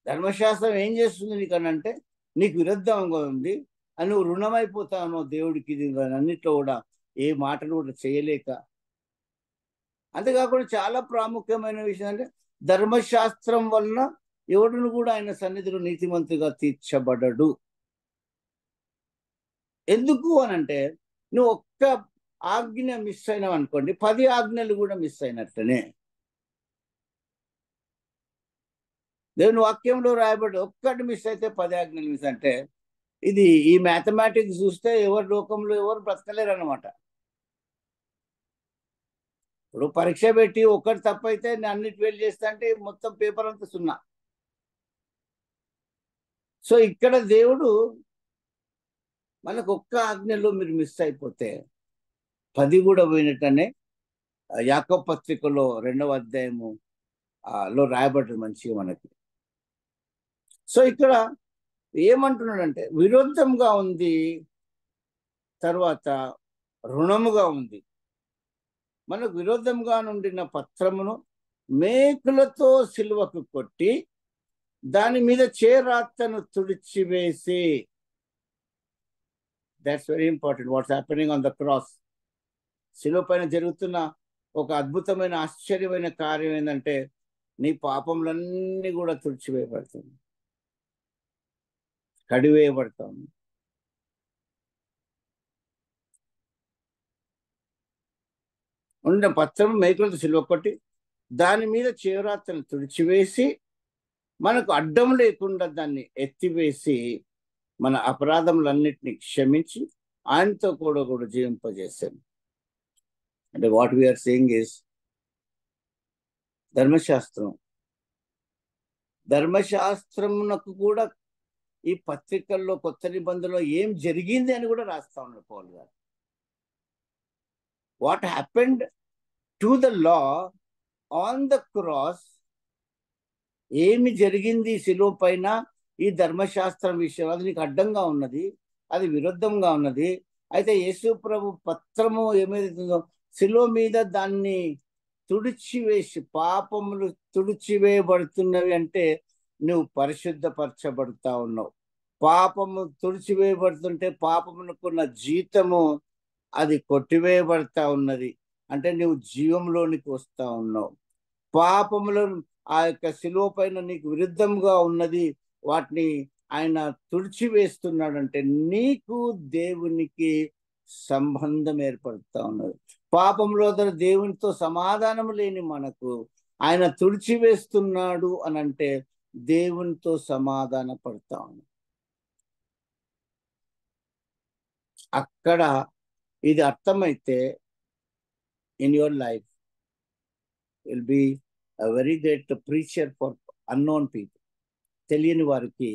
ధర్మశాస్త్రం ఏం చేస్తుంది నీకనంటే నీకు విరుద్ధంగా ఉంది అని నువ్వు రుణమైపోతావు దేవుడికి. అన్నిట్లో కూడా ఏ మాటలు కూడా చేయలేక. అంతేకాకుండా చాలా ప్రాముఖ్యమైన విషయం అంటే ధర్మశాస్త్రం వలన ఎవడును కూడా ఆయన సన్నిధిలో నీతిమంతుగా తీర్చబడడు. ఎందుకు అనంటే నువ్వు ఒక్క ఆజ్ఞ మిస్ అయినావు అనుకోండి, 10 ఆజ్ఞలు కూడా మిస్ అయినట్లనే. దేవుని వాక్యంలో రాయబడి ఒక్కటి మిస్ అయితే 10 ఆజ్ఞలు మిస్ అంటే ఇది ఈ మ్యాథమెటిక్స్ చూస్తే ఎవరు లోకంలో ఎవరు బ్రతకలేరు అనమాట. ఇప్పుడు పరీక్ష పెట్టి ఒక్కటి తప్పైతే నేను అన్నిటి ఫెయిల్ చేస్తా అంటే మొత్తం పేపర్ అంతా 0. సో ఇక్కడ దేవుడు మనకు ఒక్క ఆజ్ఞలో మీరు మిస్ అయిపోతే 10 కూడా పోయినట్టనే యాకోబు పత్రికలో 2వ అధ్యాయము లో రాయబడ్డది మంచిగా మనకి. సో ఇక్కడ ఏమంటున్నాడంటే విరుద్ధంగా ఉంది, తర్వాత రుణముగా ఉంది. మనకు విరోధంగా నుండిన పత్రమును మేకులతో సిలువకు కొట్టి దాని మీద చేరాతను తుడిచివేసి. That's very important. What's happening on the cross. సిలువ పైన జరుగుతున్న ఒక అద్భుతమైన ఆశ్చర్యమైన కార్యం ఏంటంటే నీ పాపములన్నీ కూడా తుడిచివేయబడుతుంది, కడివేయబడతాము. ఉన్న పత్రం మేకులతో సిలువ కొట్టి దాని మీద చేరాతను తుడిచివేసి మనకు అడ్డం లేకుండా దాన్ని ఎత్తివేసి మన అపరాధములన్నిటినీ క్షమించి ఆయనతో కూడా జీవింపజేశాను. అంటే వాట్ వీఆర్ సేయింగ్ ఇస్ ధర్మశాస్త్రమునకు కూడా ఈ పత్రికల్లో కొత్త నిబంధనలో ఏం జరిగింది అని కూడా రాస్తా ఉన్నారు పౌలు గారు. What happened to the law on the cross, ఏమి జరిగింది శిలువ పైన ఈ ధర్మశాస్త్రం విషయం, అది నీకు అడ్డంగా ఉన్నది, అది విరుద్ధంగా ఉన్నది. అయితే యేసు ప్రభు పత్రము ఏమైతుందో శిలువ మీద దాన్ని తుడిచివేసి, పాపములు తుడిచివేయబడుతున్నవి అంటే నువ్వు పరిశుద్ధపరచబడుతా ఉన్నావు. పాపము తుడిచివేయబడుతుంటే పాపమునకున్న జీతము అది కొట్టివేయబడతా ఉన్నది, అంటే నువ్వు జీవంలోనికి వస్తా ఉన్నావు. పాపములు ఆ యొక్క శిలువ పైన నీకు విరుద్ధంగా ఉన్నది, వాటిని ఆయన తుడిచివేస్తున్నాడంటే నీకు దేవునికి సంబంధం ఏర్పడుతూ ఉన్నది. పాపంలో దేవునితో సమాధానం లేని మనకు ఆయన తుడిచివేస్తున్నాడు అని అంటే దేవునితో సమాధాన పడతా ఉన్నాడు. అక్కడ ఇది అర్థమైతే in your life will be a very great preacher for unknown people. తెలియని వారికి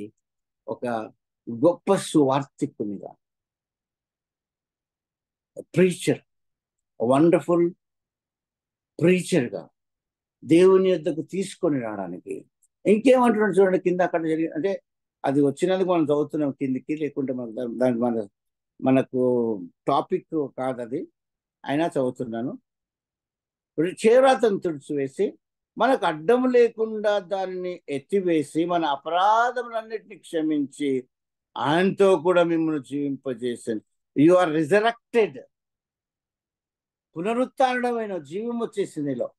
ఒక గొప్ప సువార్తికునిగా, ప్రీచర్, వండర్ఫుల్ ప్రీచర్గా దేవుని యొద్దకు తీసుకొని రావడానికి. ఇంకేమంటున్నాడు చూడండి కింద అక్కడ జరిగి, అంటే అది వచ్చినందుకు మనం చదువుతున్నాం కిందికి, లేకుంటే మనకు టాపిక్ కాదు అది, అయినా చదువుతున్నాను. చేరాతను తుడిచివేసి మనకు అడ్డం లేకుండా దాన్ని ఎత్తివేసి మన అపరాధములన్నిటిని క్షమించి ఆయనతో కూడా మిమ్మల్ని జీవింపజేసాను. You are resurrected. పునరుత్థానమైన జీవం వచ్చేసింది నీలో.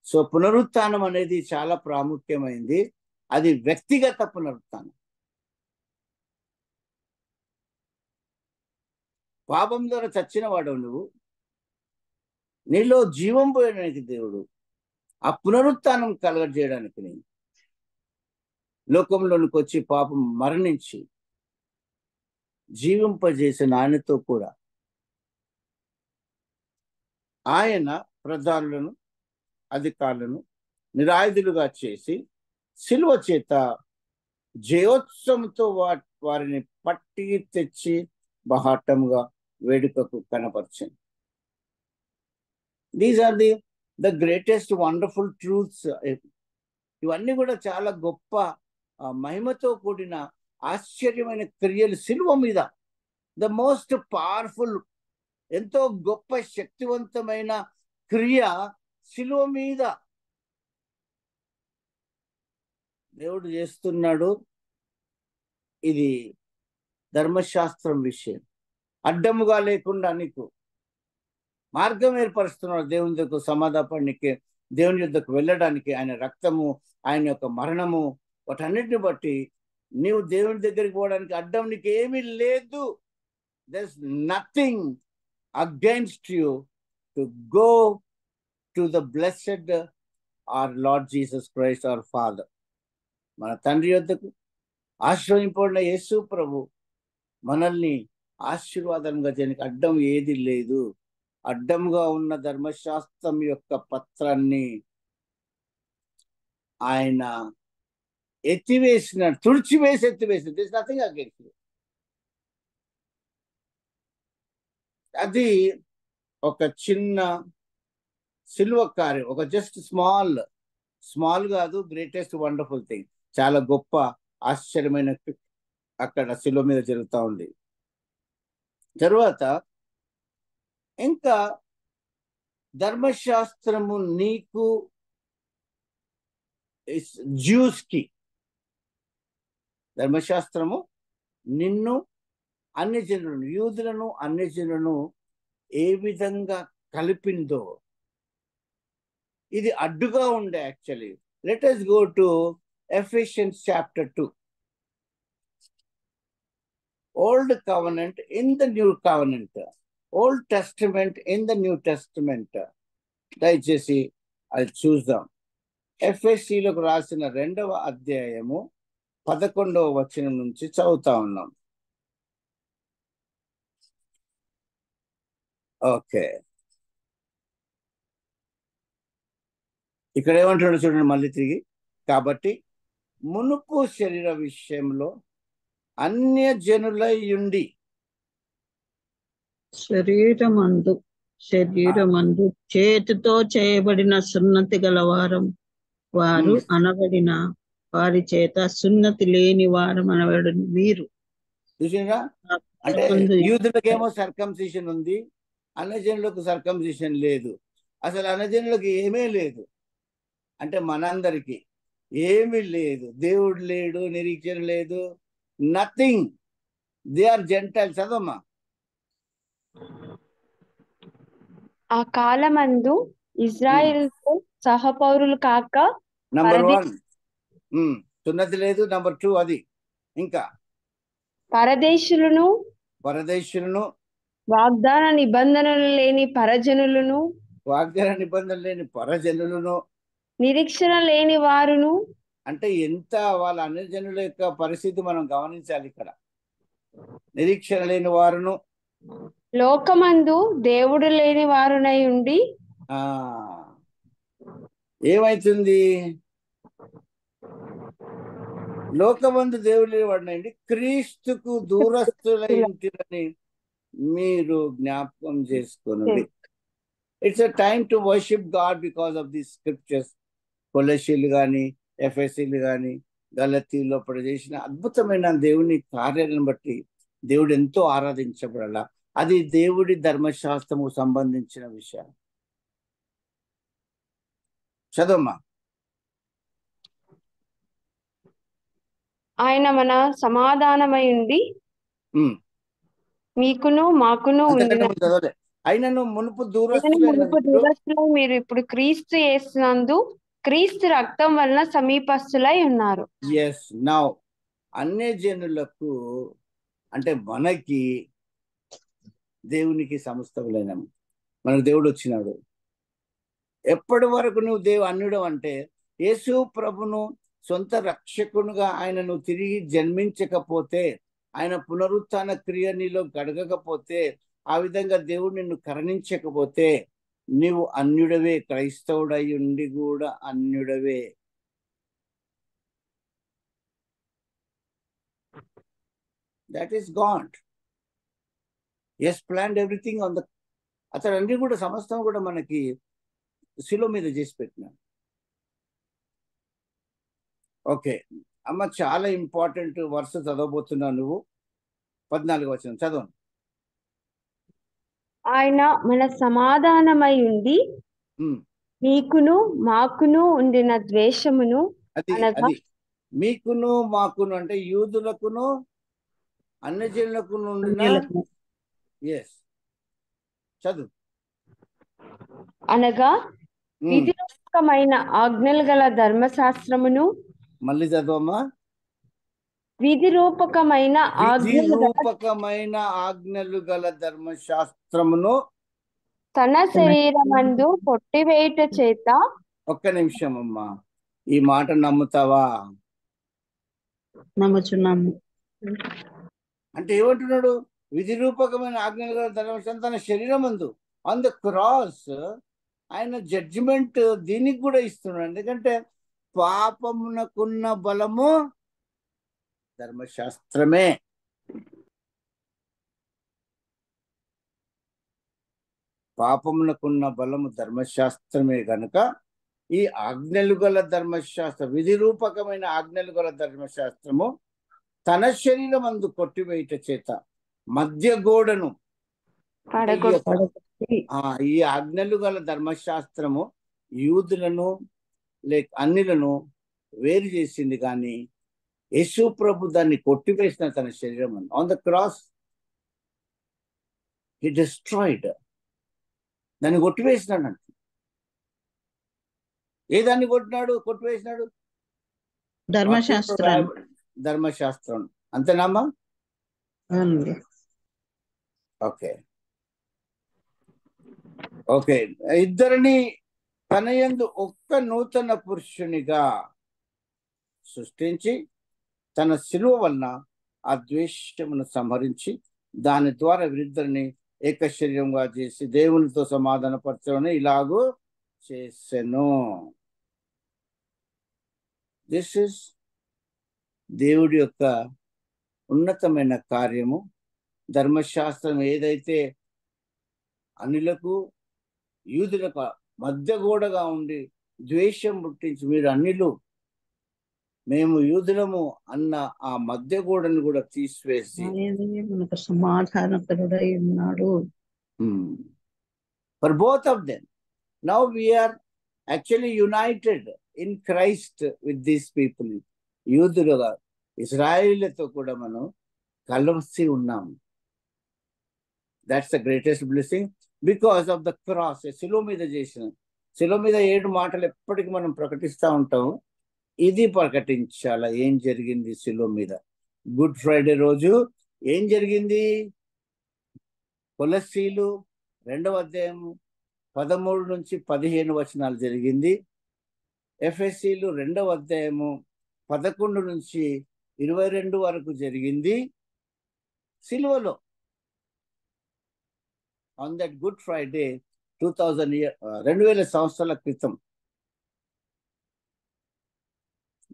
సో పునరుత్థానం అనేది చాలా ప్రాముఖ్యమైంది. అది వ్యక్తిగత పునరుత్థానం. పాపం ద్వారా చచ్చిన వాడు నువ్వు, నీలో జీవం పోయడానికి దేవుడు ఆ పునరుత్థానం కలగజేయడానికి నేను లోకంలోనికి వచ్చి పాపం మరణించి జీవింపజేసిన ఆయనతో కూడా ఆయన ప్రధానులను, అధికారులను నిరాయుధులుగా చేసి సిలువ చేత జయోత్సవంతో వారిని పట్టి తెచ్చి బహాటంగా వేడుకకు కనపరిచింది. These are the greatest wonderful truths. ఇవన్నీ కూడా చాలా గొప్ప మహిమతో కూడిన ఆశ్చర్యమైన క్రియలు సిలువ మీద. ద మోస్ట్ పవర్ఫుల్, ఎంతో గొప్ప శక్తివంతమైన క్రియ సిలువ మీద దేవుడు చేస్తున్నాడు. ఇది ధర్మశాస్త్రం విషయం. అడ్డముగా లేకుండా నీకు మార్గం ఏర్పరుస్తున్నాడు దేవుని దగ్గర సమాధానానికి, దేవుని యొద్దకు వెళ్ళడానికి. ఆయన రక్తము, ఆయన యొక్క మరణము, వాటన్నిటిని బట్టి నీవు దేవుని దగ్గరికి పోవడానికి అడ్డం నీకు ఏమీ లేదు. there's nothing against you to go to the blessed our Lord Jesus Christ our Father. మన తండ్రి యొద్దకు ఆశ్రయింపబడిన యేసు ప్రభు మనల్ని ఆశీర్వాదంగా చేయడానికి అడ్డం ఏది లేదు. అడ్డంగా ఉన్న ధర్మశాస్త్రం యొక్క పత్రాన్ని ఆయన ఎత్తివేసి దిస్ నథింగ్ అగైన్స్. అది ఒక చిన్న సిల్వ కార్యం, ఒక జస్ట్ స్మాల్ కాదు, గ్రేటెస్ట్ వండర్ఫుల్ థింగ్. చాలా గొప్ప ఆశ్చర్యమైన అక్కడ సిలువ మీద జరుగుతూ ఉంది. తర్వాత ఇంకా ధర్మశాస్త్రము నీకు జ్యూస్కి, ధర్మశాస్త్రము నిన్ను అన్యజనులను, యూదులను అన్యజనులను ఏ విధంగా కలిపిందో ఇది అడ్డుగా ఉండే. Actually let us go to Ephesians chapter 2. Old covenant in the new covenant, Old Testament in the New Testament. దయచేసి అది చూద్దాం. ఎఫ్ఎస్సిలకు రాసిన 2వ అధ్యాయము 11వ వచనం నుంచి చదువుతా ఉన్నాం. ఓకే, ఇక్కడ ఏమంటున్నాడు చూడండి మళ్ళీ తిరిగి. కాబట్టి మునుపు శరీర విషయంలో అన్యజనులయుండి, శరీరమందు చేతితో చేయబడిన సున్నతి గలవారం వారు అనబడిన వారి చేత సున్నతి లేని వారం అనబడిన మీరు. చూసినా, అంటే యూదులకేమో సర్కంసిషన్ ఉంది, అన్యజనులకు సర్కంసిషన్ లేదు. అసలు అన్యజనులకు ఏమీ లేదు. అంటే మనందరికీ ఏమీ లేదు, దేవుడు లేడు, నిరీక్షణ లేదు, నథింగ్. They are gentiles. చదవమ్మా. ఆ కాలమందు ఇజ్రాయెల్తో సహపౌరులు కాక నంబర్ 1 సున్నతి లేదు. నంబర్ 2 అది. ఇంకా పరదేశులను వాగ్దాన నిబంధనలు లేని పరజనులను నిరీక్షణ లేని వారును. అంటే ఎంత వాళ్ళ అన్యజనుల యొక్క పరిస్థితి మనం గమనించాలి ఇక్కడ. నిరీక్షణ లేని వారును, లోకమందు దేవుడు లేని వారునై ఉండి. ఏమైతుంది? లోకమందు దేవుడు లేని వాడునండి, క్రీస్తుకు దూరస్తులైంటిరని మీరు జ్ఞాపకం చేసుకోనండి. It's a time to worship God because of these scriptures. కొలెషీలు కానీ, ఎఫెసీలు కానీ, గలతీలో చేసిన అద్భుతమైన దేవుని కార్యాలను బట్టి దేవుడు ఎంతో ఆరాధించబడాల. అది దేవుడి ధర్మశాస్త్రము సంబంధించిన విషయం. చదవమ్మా. ఆయన మన సమాధానమై ఉండి మీకును మాకును ఆయనను మునుపు దూరస్తులై మీరు ఇప్పుడు క్రీస్తు యేసునందు క్రీస్తు రక్తం వలన సమీపస్తులై ఉన్నారు. ఎస్, నౌ అన్యజనులకు అంటే మనకి దేవునికి సమస్తములైన మనకు దేవుడు వచ్చినాడు. ఎప్పటి వరకు నువ్వు అన్యుడు అంటే యేసు ప్రభును సొంత రక్షకునుగా ఆయనను తిరిగి జన్మించకపోతే, ఆయన పునరుత్థాన క్రియ నీలో గడగకపోతే, ఆ విధంగా దేవుడు నిన్ను కరుణించకపోతే నీవు అన్యుడవే. క్రైస్తవుడై ఉండి కూడా అన్యుడవే. That is God. Has planned everything on the, అతను అన్ని కూడా సమస్తం కూడా మనకి శిలువ మీద చేసి పెట్టినాడు. ఓకే అమ్మ, చాలా ఇంపార్టెంట్ వర్స్ చదవబోతున్నావు నువ్వు. 14వ వచనం చదవండి. ఆయన మన సమాధానమై ఉండి మీకును మాకును ఉండిన ద్వేషమును, అది అనగా అది మీకును మాకును అంటే యూదులకును అన్యజనులకు ఉండిన, ఎస్ చదువు, అనగా విధిరూపకమైన ఆజ్ఞలు గల ధర్మశాస్త్రమును, మళ్ళీ చదవమ్మా, విధిరూపకమైన విధిరూపకమైన ఆజ్ఞలు గల ధర్మశాస్త్రమును తన శరీరమందు కొట్టివేయుట చేత. ఒక్క నిమిషం అమ్మా, ఈ మాట నమ్ముతావా? నమ్ముచున్నాము. అంటే ఏమంటున్నాడు? విధిరూపకమైన ఆజ్ఞలు గల ధర్మశాస్త్రం తన శరీరమందు, ఆన్ ద క్రాస్ ఆయన జడ్జిమెంట్ దీనికి కూడా ఇస్తున్నాడు. ఎందుకంటే పాపమునకున్న బలము ధర్మశాస్త్రమే. పాపమునకున్న బలము ధర్మశాస్త్రమే గనుక ఈ ఆజ్ఞలు గల ధర్మశాస్త్రం, విధిరూపకమైన ఆజ్ఞలు గల ధర్మశాస్త్రము తన శరీరం అందు కొట్టివేయుట చేత మధ్య గోడను, ఈ ఆజ్ఞలు గల ధర్మశాస్త్రము యూదులను లేక అన్యులను వేరు చేసింది, కానీ యేసు ప్రభు దాన్ని కొట్టివేసిన తన శరీరం అందు. On the cross he destroyed, దాన్ని కొట్టివేసినాడు. అంటే ఏ దాన్ని కొట్టివేసినాడు? ధర్మశాస్త్రం. అంతేనామా? ఓకే. ఇద్దరిని తన యందు ఒక్క నూతన పురుషునిగా సృష్టించి తన శిలువ వలన ఆ ద్వేషమును సంహరించి దాని ద్వారా వీరిద్దరిని ఏక శరీరంగా చేసి దేవునితో సమాధానపరచమని ఇలాగూ చేసెను. దిస్ ఇస్ దేవుడి యొక్క ఉన్నతమైన కార్యము. ధర్మశాస్త్రం ఏదైతే అన్యులకు యూదులకు మధ్య గోడగా ఉండి ద్వేషం పుట్టించి మీరు అన్యులు మేము యూదులము అన్న ఆ మధ్య గోడను కూడా తీసివేసి మనకు సమాధానకరుడై ఉన్నాడు. For both of them now we are actually united in Christ with these people. యూదులుగా ఇజ్రాయేలీలతో కూడా మనం కలిసి ఉన్నాము. That's the greatest blessing because of the cross. శిలువ మీద చేసిన, శిలువ మీద 7 మాటలు ఎప్పటికీ మనం ప్రకటిస్తూ ఉంటాము. ఇది ప్రకటించాల ఏం జరిగింది శిలువ మీద. గుడ్ ఫ్రైడే రోజు ఏం జరిగింది? కొలస్సీలు 2వ అధ్యాయము 13 నుంచి 15 వచనాలు జరిగింది. ఎఫెసీలు 2వ అధ్యాయము 11 నుంచి 22 వరకు జరిగింది. సిలువలో ఆన్ దట్ గుడ్ ఫ్రైడే 2000 సంవత్సరాల క్రితం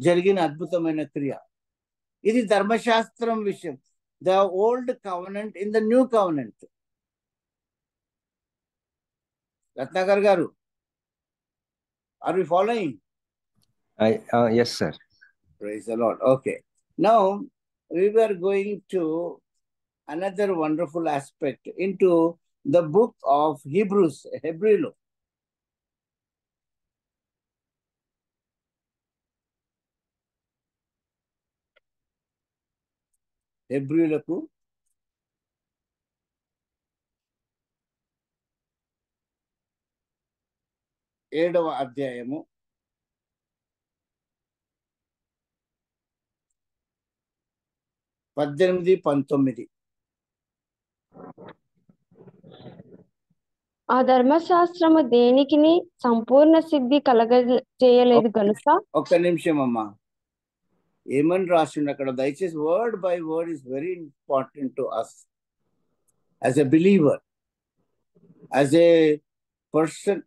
జరిగిన అద్భుతమైన క్రియ. ఇది ధర్మశాస్త్రం విషయం. The old covenant in the new covenant. Ratnakar garu, are we following? Yes, sir. Praise the Lord. Okay. Now we were going to another wonderful aspect into the book of Hebrews. Hebrews. హెబ్రీయులకు 7వ అధ్యాయము 18-19. ఆ ధర్మశాస్త్రము దేనికిని సంపూర్ణ సిద్ధి కలగజేయలేదు కనుక. ఒక్క నిమిషం అమ్మా, ఏమని రాసిండు అక్కడ? దయచేసి word by word is very important to us as a believer, as a person.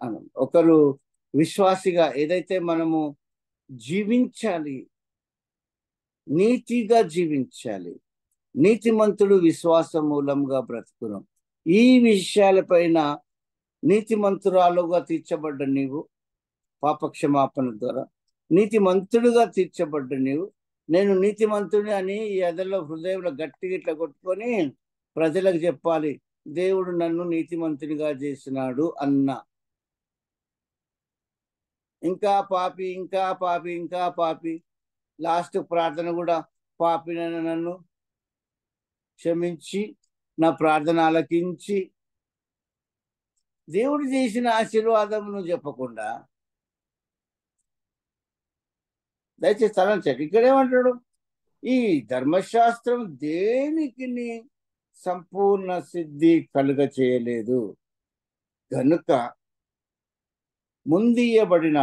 ఒకరు విశ్వాసిగా ఏదైతే మనము జీవించాలి, నీతిగా జీవించాలి, నీతిమంతుడు విశ్వాస మూలంగా బ్రతుకును. ఈ విషయాలపైన నీతిమంతురాలుగా తీర్చబడ్డ నీవు, పాపక్షమాపణ ద్వారా నీతిమంతుడుగా తీర్చబడ్డ నీవు, నేను నీతిమంతుడి అని ఈ ఎదలో హృదయంలో గట్టిగా ఇట్లా కొట్టుకొని ప్రజలకు చెప్పాలి, దేవుడు నన్ను నీతిమంతునిగా చేసినాడు అన్న. ఇంకా పాపి, ఇంకా పాపి, ఇంకా పాపి. లాస్ట్ ప్రార్థన కూడా, పాపి నన్ను క్షమించి నా ప్రార్థన ఆలకించి దేవుడు చేసిన ఆశీర్వాదం నువ్వు చెప్పకుండా దయచేసి తలంచండి. ఇక్కడేమంటాడు, ఈ ధర్మశాస్త్రం దేనికి సంపూర్ణ సిద్ధి కలుగ చేయలేదు గనుక ముందియబడిన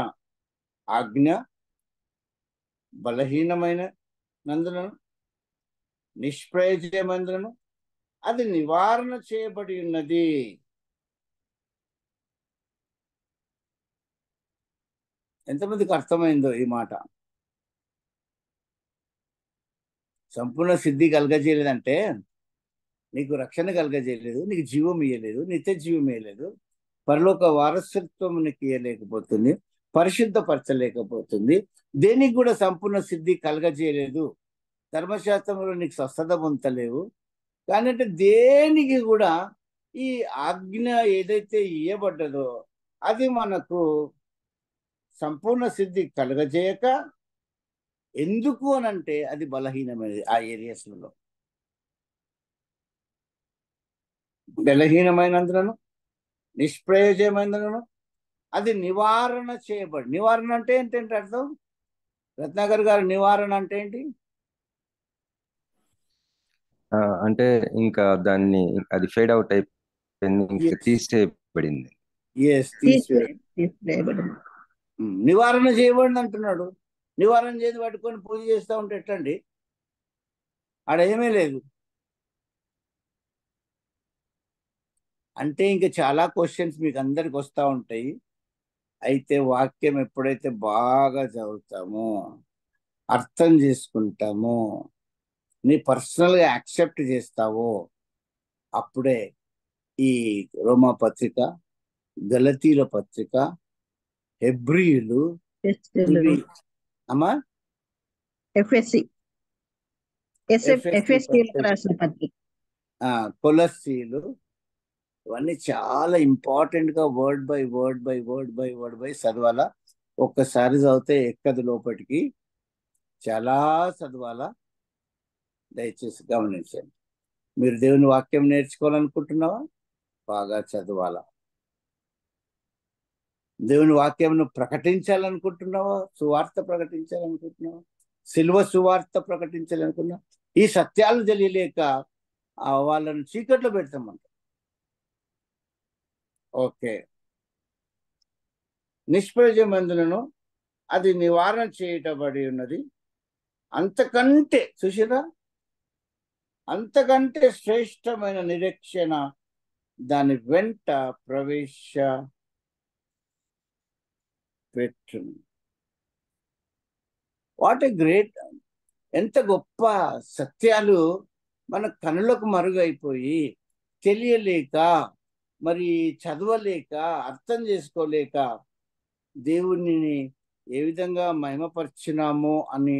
ఆజ్ఞ బలహీనమైన నందులను, నిష్ప్రయోజనమైనను అది నివారణ చేయబడి ఉన్నది. ఎంతమందికి అర్థమైందో ఈ మాట? సంపూర్ణ సిద్ధి కలగజేయలేదంటే నీకు రక్షణ కలగజేయలేదు, నీకు జీవం ఇయ్యలేదు, నిత్య జీవం ఇయ్యలేదు, పరలోక వారసత్వం నీకు ఇయ్యలేకపోతుంది, పరిశుద్ధపరచలేకపోతుంది, దేనికి కూడా సంపూర్ణ సిద్ధి కలగజేయలేదు. ధర్మశాస్త్రంలో నీకు స్వస్థత పొందలేవు. కానీ అంటే దేనికి కూడా ఈ ఆజ్ఞ ఏదైతే ఇయ్యబడ్డదో అది మనకు సంపూర్ణ సిద్ధి కలగజేయక, ఎందుకు అనంటే అది బలహీనమైనది. ఆ ఏరియాస్లలో బలహీనమైనందులను, నిష్ప్రయోజనమైనందులను అది నివారణ చేయబడి. నివారణ అంటే ఏంటంటే అర్థం? రత్నాకర్ గారు, నివారణ అంటే ఏంటి? అంటే ఇంకా దాన్ని అది ఫేడ్ అవుట్ అయిపోయింది, ఇంకా తీసేయబడింది. తీసివేయబడింది. నివారణ చేయబడింది అంటున్నాడు. నివారణ చేసి పట్టుకొని పూజ చేస్తూ ఉంటే ఎట్లండి? ఆడ ఏమీ లేదు. అంటే ఇంకా చాలా క్వశ్చన్స్ మీకు అందరికి వస్తూ ఉంటాయి. అయితే వాక్యం ఎప్పుడైతే బాగా చదువుతామో, అర్థం చేసుకుంటామో, నీ పర్సనల్గా యాక్సెప్ట్ చేస్తావో అప్పుడే ఈ రోమా పత్రిక, గలతీల పత్రిక, హెబ్రీయులు, అమ్మా కొలస్సీలు, ఇవన్నీ చాలా ఇంపార్టెంట్ గా word by word by word by word by చదవాలా. ఒక్కసారి చదివితే ఎక్కదు లోపలికి, చాలా చదవాలా. దయచేసి గమనించండి. మీరు దేవుని వాక్యం నేర్చుకోవాలనుకుంటున్నావా? బాగా చదవాలా. దేవుని వాక్యంను ప్రకటించాలనుకుంటున్నావా? సువార్త ప్రకటించాలనుకుంటున్నావా? సిల్వ సువార్త ప్రకటించాలనుకున్నా? ఈ సత్యాలు తెలియలేక వాళ్ళను చీకట్లో పెడతామంట. ఓకే, నిష్ప్రయోజనమందులను అది నివారణ చేయబడి ఉన్నది. అంతకంటే చూసిరా, అంతకంటే శ్రేష్టమైన నిరీక్షణ దాని వెంట ప్రవేశపెట్టును. What a great! ఎంత గొప్ప సత్యాలు మన కనులకు మరుగైపోయి తెలియలేక, మరి చదవలేక, అర్థం చేసుకోలేక దేవుణ్ణి ఏ విధంగా మహిమపరిచినామో అని,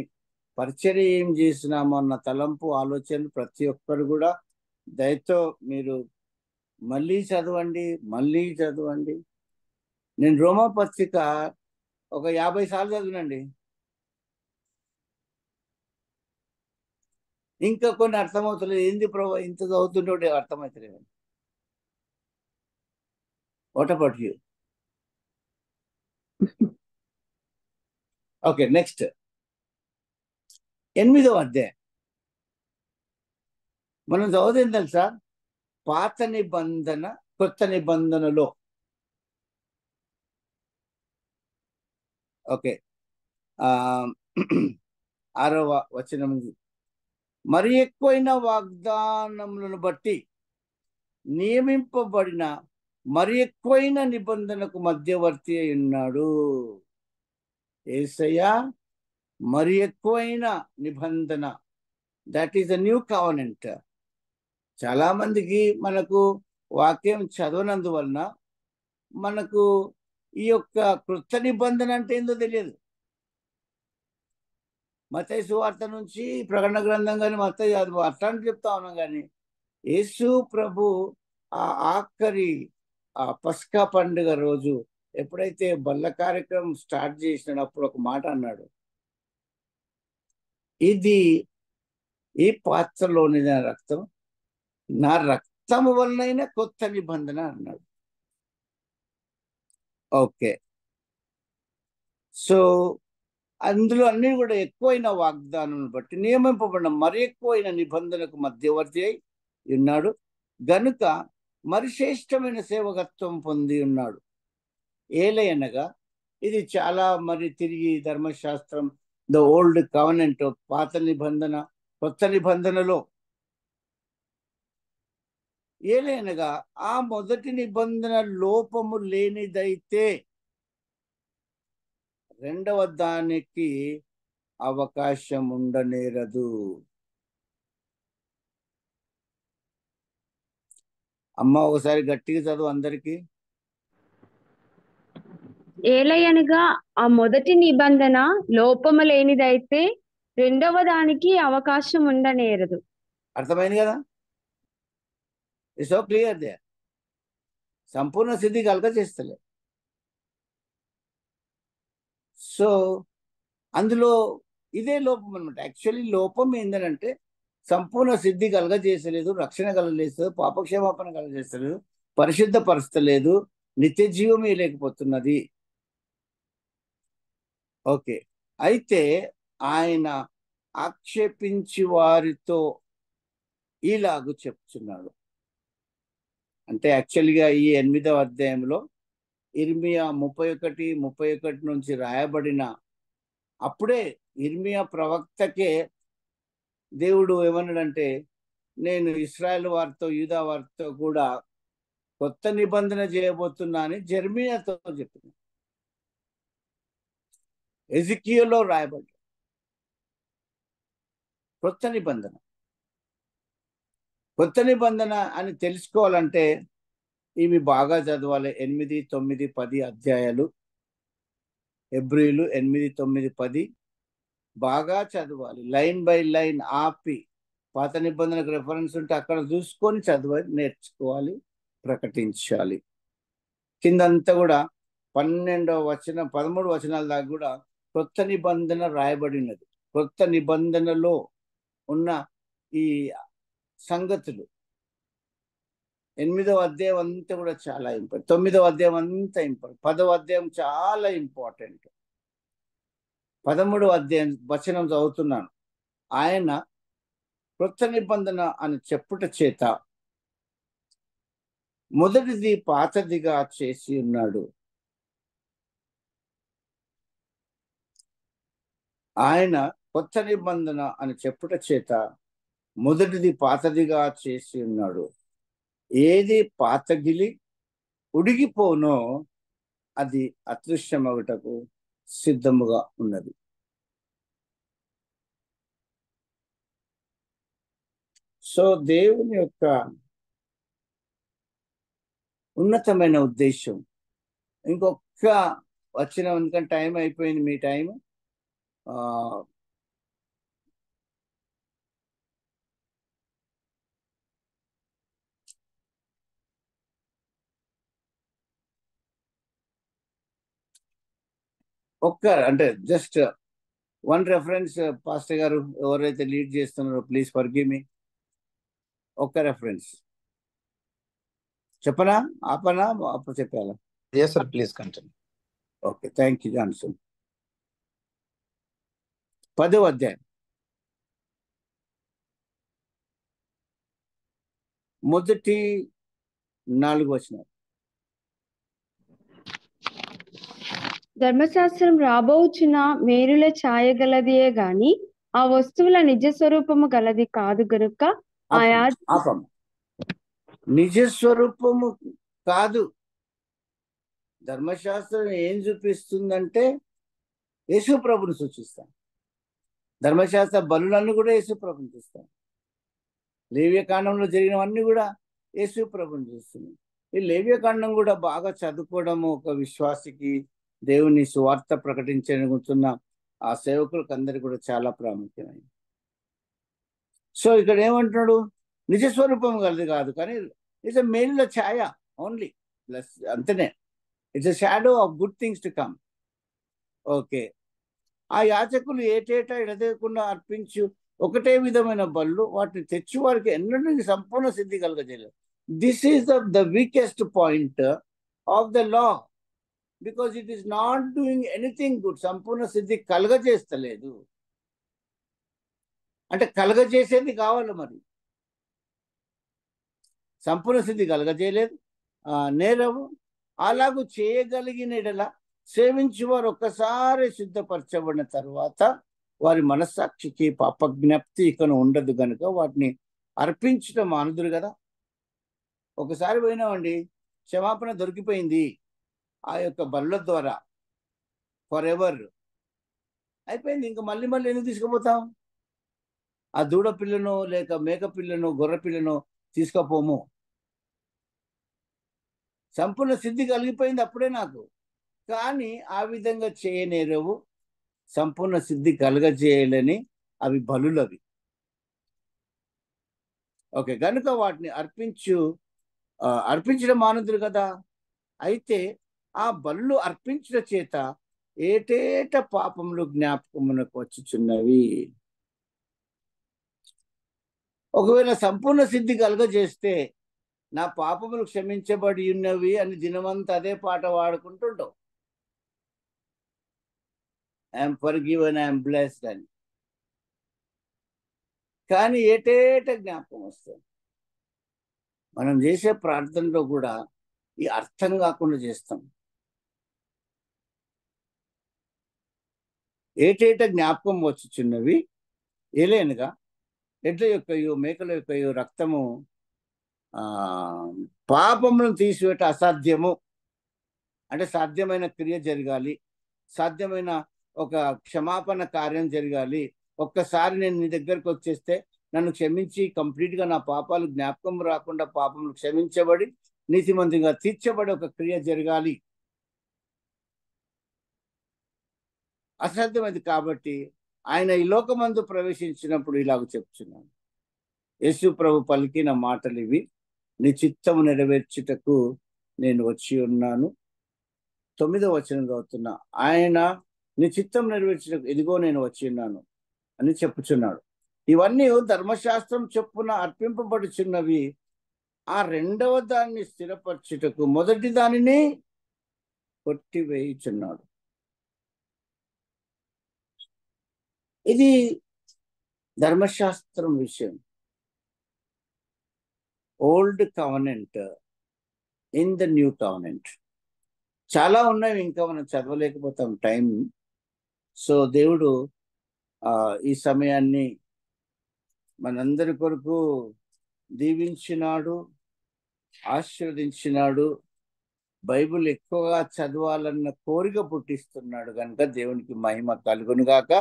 పరిచర్య ఏం చేసినామో అన్న తలంపు, ఆలోచనలు ప్రతి ఒక్కరు కూడా దయతో మీరు మళ్ళీ చదవండి, మళ్ళీ చదవండి. నేను రోమా పత్రిక ఒక 50 సార్లు చదివినండి. ఇంకా కొన్ని అర్థమవుతలేదు. ఏంది ప్రభు ఇంత చదువుతుంటే అర్థమవుతలేదు. What about you? Okay, next 8వ అధ్యాయం మనం చదువుతుంది తెలుసా? పాత నిబంధన కొత్త నిబంధనలో. ఓకే, 6వ వచనం. మరి ఎక్కువైన వాగ్దానములను బట్టి నియమింపబడిన మరి ఎక్కువైన నిబంధనకు మధ్యవర్తి అయి ఉన్నాడు. యేసయ్య మరి ఎక్కువైన నిబంధన that is the new covenant. చాలా మందికి మనకు వాక్యం చదవనందువలన మనకు ఈ యొక్క కృత నిబంధన అంటే ఏందో తెలియదు. మత్తయి సువార్త నుంచి ప్రకటన గ్రంథం కానీ మత్తయి అట్లాంటి చెప్తా ఉన్నాం, కానీ యేసు ప్రభు ఆ ఆఖరి ఆ పస్కా పండుగ రోజు ఎప్పుడైతే బల్ల కార్యక్రమం స్టార్ట్ చేసినప్పుడు ఒక మాట అన్నాడు, ఇది ఈ పాత్రలోని రక్తం, నా రక్తము వలనైనా కొత్త నిబంధన అన్నాడు. ఓకే, సో అందులో అన్ని కూడా ఎక్కువైన వాగ్దానం బట్టి నియమింపబడిన మరి ఎక్కువైన నిబంధనకు మధ్యవర్తి అయి ఉన్నాడు గనుక మరి శ్రేష్టమైన సేవకత్వం పొంది ఉన్నాడు. ఏలయనగా ఇది చాలా మరి తిరిగి ధర్మశాస్త్రం, ద ఓల్డ్ కవనెంట్, పాత నిబంధన, కొత్త నిబంధనలో ఏలయనగా ఆ మొదటి నిబంధన లోపము లేనిదైతే రెండవ దానికి అవకాశం ఉండనేరదు. అమ్మ ఒకసారి గట్టిగా చదువు అందరికి. ఏలయనగా ఆ మొదటి నిబంధన లోపము లేనిదైతే రెండవ దానికి అవకాశం ఉండనేరదు. అర్థమైంది కదా? It's so clear they. సంపూర్ణ సిద్ధి కలగ చేస్తలే. సో అందులో ఇదే లోపం అనమాట. యాక్చువల్లీ లోపం ఏంటంటే సంపూర్ణ సిద్ధి కలగజేసలేదు, రక్షణ కలగజేస్తలేదు, పాపక్షమాపణ కలగజేస్తలేదు, పరిశుద్ధపరచలేదు, నిత్య జీవమే లేకపోతున్నది. ఓకే, అయితే ఆయన ఆక్షేపించి వారితో ఇలాగూ చెప్తున్నాడు. అంటే యాక్చువల్గా ఈ 8వ అధ్యాయంలో ఇర్మియా 31 నుంచి రాయబడిన అప్పుడే ఇర్మియా ప్రవక్తకే దేవుడు ఏమన్నాడంటే, నేను ఇశ్రాయేల్ వారితో యూదా వారితో కూడా కొత్త నిబంధన చేయబోతున్నా అని జెర్మియాతో చెప్పింది. ఎజికియల్లో రాయబడ్డ కొత్త నిబంధన. కొత్త నిబంధన అని తెలుసుకోవాలంటే ఇవి బాగా చదవాలి. 8, 9, 10 అధ్యాయాలు, హెబ్రీయులు 8, 9, 10 బాగా చదవాలి. లైన్ బై లైన్ ఆపి పాత నిబంధనకు రెఫరెన్స్ ఉంటే అక్కడ చూసుకొని చదవాలి, నేర్చుకోవాలి, ప్రకటించాలి. కిందంతా కూడా 12వ వచనం 13 వచనాల దాకా కూడా కొత్త నిబంధన రాయబడినది. కొత్త నిబంధనలో ఉన్న ఈ సంగతులు 8వ అధ్యాయం అంతా కూడా చాలా ఇంపార్టెంట్, 9వ అధ్యాయం అంతా ఇంపార్టెంట్, 10వ అధ్యాయం చాలా ఇంపార్టెంట్. 13వ అధ్యాయం వచనం చదువుతున్నాను. ఆయన కొత్త నిబంధన అని చెప్పుట చేత మొదటిది పాతదిగా చేసి ఉన్నాడు. ఆయన కొత్త నిబంధన అని చెప్పుట చేత మొదటిది పాతదిగా చేసి ఉన్నాడు. ఏది పాతగిలి ఉడిగిపోనో అది అదృశ్యమగుటకు సిద్ధముగా ఉన్నది. సో దేవుని యొక్క ఉన్నతమైన ఉద్దేశం. ఇంకొక వచ్చిన, ఎందుకంటే టైం అయిపోయింది, మీ టైం. అంటే జస్ట్ వన్ రెఫరెన్స్. పాస్టర్ గారు ఎవరైతే లీడ్ చేస్తున్నారో ప్లీజ్ ఫర్గివ్ మీ. ఒక్క రెఫరెన్స్ చెప్పనా, ఆపనా, అప్పుడు చెప్పాలా? yes sir, please continue. Okay, thank you Johnson. 10వ అధ్యాయం మొదటి 4 వచనాలు. ధర్మశాస్త్రం రాబోచున్న మేరుల ఛాయ గలదియే గాని ఆ వస్తువుల నిజ స్వరూపము గలది కాదు గనుక ఆయా నిజ స్వరూపము కాదు. ధర్మశాస్త్రం ఏం చూపిస్తుందంటే యేసు ప్రభుని సూచిస్తాను. ధర్మశాస్త్ర బలులన్నీ కూడా యేసు ప్రభుని చూస్తాం. లేవ్యకాండంలో జరిగినవన్నీ కూడా యేసు ప్రభుని చూస్తున్నాం. ఈ లేవ్యకాండం కూడా బాగా చదువుకోవడము ఒక విశ్వాసికి, దేవుని సువార్త ప్రకటించనుకున్న ఆ సేవకులకు అందరికీ కూడా చాలా ప్రాముఖ్యమైనది. సో ఇక్కడ ఏమంటున్నాడు, నిజస్వరూపం కలది కాదు, కానీ ఇట్స్ మేలుల ఛాయ ఓన్లీ, ప్లస్ అంతనే it's a shadow of good things to come. Okay, ఆ యాజకులు ఏటేటా ఎడదేయకుండా అర్పించు ఒకటే విధమైన బళ్ళు వాటిని తెచ్చి వారికి ఎన్నడూ సంపూర్ణ సిద్ధి కలగజేయలేదు. This is the weakest point of the law, because it is not doing anything good. సంపూర్ణ సిద్ధి కలగజేస్తలేదు అంటే కలగజేసేది కావాలి. మరి సంపూర్ణ సిద్ధి కలగజేయలేదు. నేరవు అలాగూ చేయగలిగిన ఎడల సేవించి వారు ఒక్కసారి సిద్ధపరచబడిన తర్వాత వారి మనస్సాక్షికి పాపజ్ఞప్తి ఇక ఉండదు కనుక వాటిని అర్పించడం మానుదురు కదా. ఒకసారి పోయినామండి, క్షమాపణ దొరికిపోయింది ఆ యొక్క బల్ల ద్వారా, ఫర్ ఎవర్ అయిపోయింది. ఇంకా మళ్ళీ ఎందుకు తీసుకుపోతాం? ఆ దూడ పిల్లను లేక మేక పిల్లను గొర్రె పిల్లను తీసుకుపోము. సంపూర్ణ సిద్ధి కలిగిపోయింది అప్పుడే నాకు. కానీ ఆ విధంగా చేయనేరవు, సంపూర్ణ సిద్ధి కలగజేయాలని అవి బలులవి. ఓకే, కనుక వాటిని అర్పించడం మానుదురు కదా. అయితే ఆ బళ్ళు అర్పించడం చేత ఏటేట పాపములు జ్ఞాపకమునకు వచ్చుచున్నవి. ఒకవేళ సంపూర్ణ సిద్ధి కలగజేస్తే నా పాపములు క్షమించబడి ఉన్నవి అని దినమంతా అదే పాట వాడుకుంటుంటావు. ఐఎమ్ ఫర్గివెన్, ఐఎమ్ బ్లెస్డ్ అని. కానీ ఏటేట జ్ఞాపకం వస్తుంది. మనం చేసే ప్రార్థనలో కూడా ఈ అర్థం కాకుండా చేస్తాం. ఏటేట జ్ఞాపకం వచ్చుచున్నవి ఏలేనుగా ఎడ్ల యొక్కయో మేకల యొక్కయో రక్తము పాపములను తీసివేట అసాధ్యము. అంటే సాధ్యమైన క్రియ జరగాలి, సాధ్యమైన ఒక క్షమాపణ కార్యం జరగాలి. ఒక్కసారి నేను నీ దగ్గరకు వచ్చేస్తే నన్ను క్షమించి కంప్లీట్గా నా పాపాలు జ్ఞాపకం రాకుండా పాపములు క్షమించబడి నీతిమంతంగా తీర్చబడి ఒక క్రియ జరగాలి. అసాధ్యమైంది కాబట్టి ఆయన ఈ లోకమందు ప్రవేశించినప్పుడు ఇలాగ చెప్తున్నాను. యేసు ప్రభు పలికిన మాటలు ఇవి, నీ చిత్తము నెరవేర్చుటకు నేను వచ్చి ఉన్నాను. 9వ వచనం చదువుతున్నా. ఆయన నీ చిత్తం నెరవేర్చుటకు ఇదిగో నేను వచ్చి ఉన్నాను అని చెప్పుచున్నాడు. ఇవన్నీ ధర్మశాస్త్రం చొప్పున అర్పింపబడుచున్నవి. ఆ రెండవ దాన్ని స్థిరపరచుటకు మొదటి దానిని కొట్టివేయుచున్నాడు. ఇది ధర్మశాస్త్రం విషయం. Old covenant in the new covenant చాలా ఉన్నాయి, ఇంకా మనం చదవలేకపోతాం టైం. సో దేవుడు ఈ సమయాన్ని మనందరి కొరకు దీవించినాడు, ఆశీర్వదించినాడు. బైబిల్ ఎక్కువగా చదవాలన్న కోరిక పుట్టిస్తున్నాడు కనుక దేవునికి మహిమ కలుగునుగాక,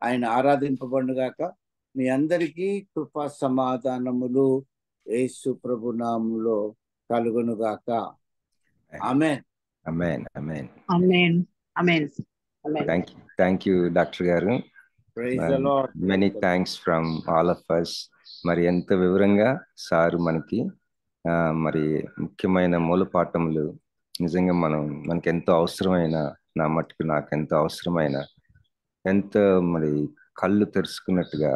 ఆయన ఆరాధింపబడుగాక. మీ అందరికీ కృపా సమాధానములు యేసు ప్రభు నామములో కలుగునుగాక. Amen. Amen amen. Amen amen. Thank you doctor గారు. Praise the lord. Many thanks from all of us. మరి ఎంత వివరంగా సారు మనకి మరి ముఖ్యమైన మూలపాఠములు నిజంగా మనకి ఎంతో అవసరమైన, నా మట్టుకు నాకు ఎంతో అవసరమైన, ఎంతో మరి కళ్ళు తెరుచుకున్నట్టుగా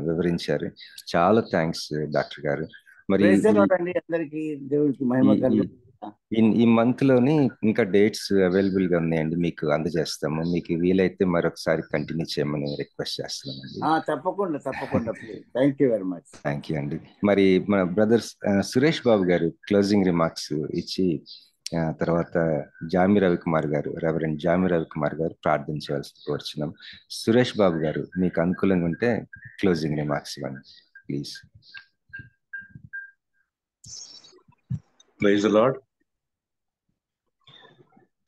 వివరించారు. చాలా థ్యాంక్స్ డాక్టర్ గారు. మరి అందరికీ దేవునికి మహిమ కలుగు. ఈ మంత్ లోని ఇంకా డేట్స్ అవైలబుల్ గా ఉన్నాయండి, మీకు అందజేస్తాము. మీకు వీలైతే మరొకసారి కంటిన్యూ చేయమని రిక్వెస్ట్ చేస్తున్నామండి. తప్పకుండా thank you very much. Thank you అండి. మరి మన బ్రదర్స్ సురేష్ బాబు గారు క్లోజింగ్ రిమార్క్స్ ఇచ్చి తర్వాత జామి రవికుమార్ గారు, రెవరెండ్ జామి రవికుమార్ గారు ప్రార్థించవలసి కోరుచున్నాం. సురేష్ బాబు గారు మీకు అనుకూలంగా ఉంటే క్లోజింగ్ రిమార్క్స్ ఇవ్వండి ప్లీజ్. Praise the lord.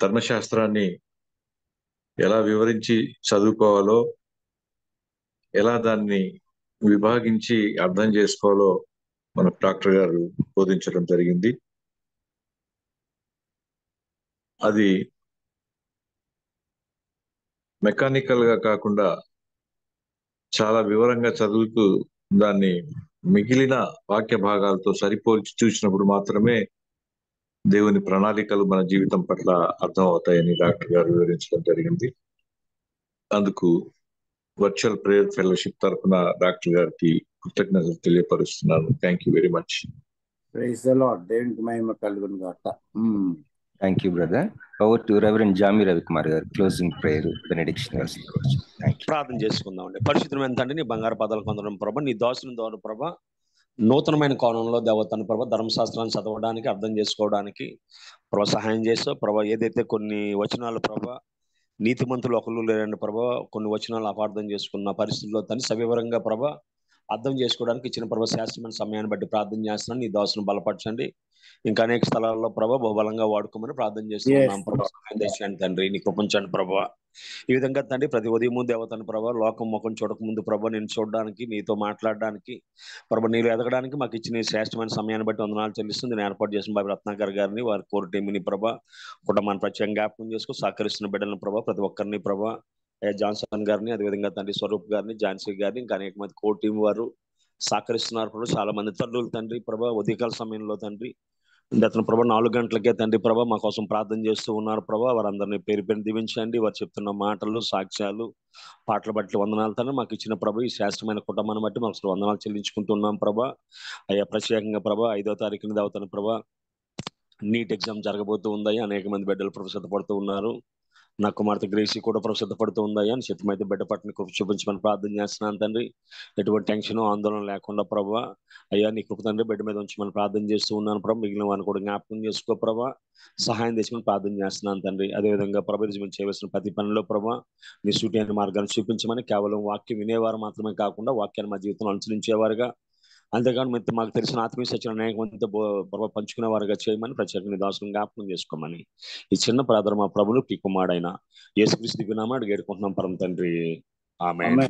ధర్మశాస్త్రాన్ని ఎలా వివరించి చదువుకోవాలో, ఎలా దాన్ని విభాగించి అర్థం చేసుకోవాలో మన డాక్టర్ గారు బోధించడం జరిగింది. అది మెకానికల్ గా కాకుండా చాలా వివరంగా చదువుతూ దాన్ని మిగిలిన వాక్య భాగాలతో సరిపోల్చి చూసినప్పుడు మాత్రమే దేవుని ప్రణాళికలు మన జీవితం పట్ల అర్థం అవుతాయని డాక్టర్ గారు వివరించడం జరిగింది. అందుకు వర్చువల్ ప్రేయర్ ఫెలోషిప్ తరఫున డాక్టర్ గారికి కృతజ్ఞతలు తెలియపరుస్తున్నాను. Thank you very much. Praise the lord. దేవునికి మహిమ కలుగును గాక. Thank you brother. Over to reverend Jami Ravikumar garu closing prayer బెనెడిక్షన్ గారు. ప్రార్థన చేసుకుందామండి. పరిశుద్ధమైన తండ్రి, నీ బంగారు పాదాలు కొందరం ప్రభ, నీ దాసుని ద్వారా ప్రభ, నూతనమైన కోణంలో దేవతను ప్రభ ధర్మశాస్త్రాన్ని చదవడానికి, అర్థం చేసుకోవడానికి ప్రభ సహాయం చేస్తావు ప్రభ. ఏదైతే కొన్ని వచనాలు ప్రభ నీతిమంతులు ఒకళ్ళు లేరండి ప్రభ, కొన్ని వచనాలు అపార్థం చేసుకున్న పరిస్థితుల్లో తను సవివరంగా ప్రభ అర్థం చేసుకోవడానికి ఇచ్చిన ప్రభ శాస్త్రమైన సమయాన్ని బట్టి ప్రార్థన చేస్తున్నాను. నీ దాసును బలపరచండి. ఇంకా అనేక స్థలాల్లో ప్రభ బలంగా వాడుకోమని ప్రార్థన చేస్తున్నాం ప్రభ. సహాయం చేయండి తండ్రి, నీ కృపించండి ప్రభ. ఈ విధంగా తండ్రి ప్రతి ఉదయము దేవతను ప్రభ లోకం ముఖం చూడక ముందు ప్రభ నేను చూడడానికి, నీతో మాట్లాడడానికి ప్రభ, నీరు ఎదగడానికి మాకు ఇచ్చిన శ్రేష్టమైన సమయాన్ని బట్టి వందనాలు చెల్లిస్తుంది. నేను ఏర్పాటు చేసిన బాబు రత్నాకర్ గారిని, వారి కోర్ టీంని ప్రభ కుటుంబాన్ని ప్రత్యేకంగా జ్ఞాపకం చేసుకుని సహకరిస్తున్న బిడ్డలను ప్రభ, ప్రతి ఒక్కరిని ప్రభ, జాన్సన్ గారిని, అదేవిధంగా తండ్రి స్వరూప్ గారిని, ఝాన్సీ గారిని, ఇంకా అనేక మంది కోర్ టీం వారు సహకరిస్తున్నారు ప్రభు. చాలా మంది తల్లులు తండ్రి ప్రభ ఉదయకాల సమయంలో తండ్రి అతను ప్రభా 4 గంటలకే తండ్రి ప్రభా మా కోసం ప్రార్థన చేస్తూ ఉన్నారు ప్రభా. వారందరినీ పేరు పేరు దీవించండి. వారు చెప్తున్న మాటలు, సాక్ష్యాలు, పాటలు బట్టి వందనాలు తండ్రి. మాకు ఇచ్చిన ప్రభా ఈ శ్రేష్టమైన కుటుంబాన్ని బట్టి మాకు వందనాలు చెల్లించుకుంటున్నాం ప్రభా. అయ్యా ప్రత్యేకంగా ప్రభా 5వ తారీఖున దేవతను ప్రభా నీట్ ఎగ్జామ్ జరగబోతూ ఉందయ్యా. అనేక మంది బిడ్డలు ప్రభు సిద్ధపడుతూ ఉన్నారు. నా కుమార్తె గ్రేసీ కూడా ప్రభు సిద్ధపడుతూ ఉందయ్యా. అని చిత్తమైతే బిడ్డ పట్ల కృప చూపించమని ప్రార్థన చేస్తున్నాను తండ్రి. ఎటువంటి టెన్షన్ ఆందోళన లేకుండా ప్రభా అయ్యా నీ కృప తండ్రి బిడ్డ మీద ఉంచమని ప్రార్థన చేస్తూ ఉన్నాను ప్రభా. మిగిలిన వారిని కూడా జ్ఞాపకం చేసుకో ప్రభా, సహాయం తెచ్చమని ప్రార్థన చేస్తున్నాను తండ్రి. అదేవిధంగా ప్రభు చేయవలసిన ప్రతి పనిలో ప్రభా నీ సూటి మార్గాన్ని చూపించమని, కేవలం వాక్యం వినేవారు మాత్రమే కాకుండా వాక్యాన్ని మా జీవితంలో అనుసరించేవారుగా, అంతేగాని మాకు తెలిసిన ఆత్మీయ సత్యం అనేక మందితో పంచుకునే వారుగా చేయమని ప్రత్యేకంగా దాసులను జ్ఞాపకం చేసుకోమని ఈ చిన్న ప్రార్థన మా ప్రభులు పీ కుమారుడైన యేసుక్రీస్తు దివ్యనామమున అడిగి వేడుకుంటున్నాం పరమ తండ్రి. ఆమేన్.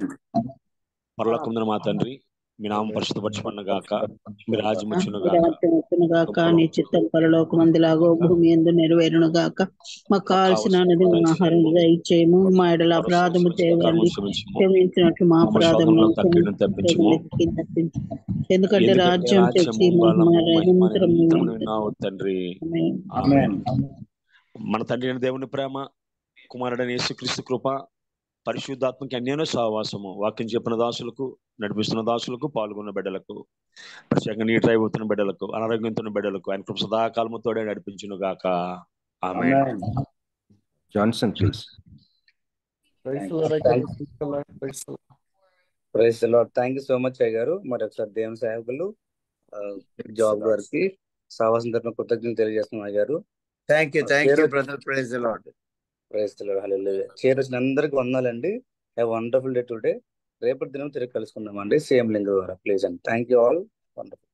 పరలోకమున మా తండ్రి, మీ నామం పరిశుద్ధపరచబడును గాక, మీ రాజ్యం వచ్చును గాక, నీ చిత్తం పరలోకమందులాగో భూమి యందు నెరవేరును గాక. మాకు కావాల్సిన ఆహారం దయచేయము. మా ఎడల అపరాధము చేయవారిని క్షమించినట్లు మా అపరాధములను తప్పించు. ఎందుకంటే రాజ్యం శక్తి తండ్రి. మన తండ్రి అయిన దేవుని ప్రేమ, కుమారుడైన యేసుక్రీస్తు కృప, పరిశుద్ధాత్మకి అన్యోన్య సహవాసము, వాక్యం చెప్పిన దాసులకు, నడిపిస్తున్న దాసులకు, పాల్గొన్న బిడ్డలకు, ప్రత్యేకంగా నీటి అయిపోతున్న బిడ్డలకు, అనారోగ్యంతో బిడ్డలకు ఆయన కృప సదాకాలముతోడే నడిపించును గాక. Amen. Johnson please. Praise the lord. Thank you so much అయ్య గారు. మరి ఒకసారి దేవుని సేవకులు జాబ్ గారికి సహవాసం తరపున కృతజ్ఞతలు తెలియజేస్తున్నాం అయ్య గారు. Thank you brother. Praise the lord. Praise the lord. Hallelujah. చేరొచ్చిన అందరికి వందనాలండి. Have wonderful day today. రేపటి దినం తిరిగి కలుసుకుందామండి సేమ్ లింక్ ద్వారా. ప్లీజ్ అండి. Thank you all. వండర్ఫుల్.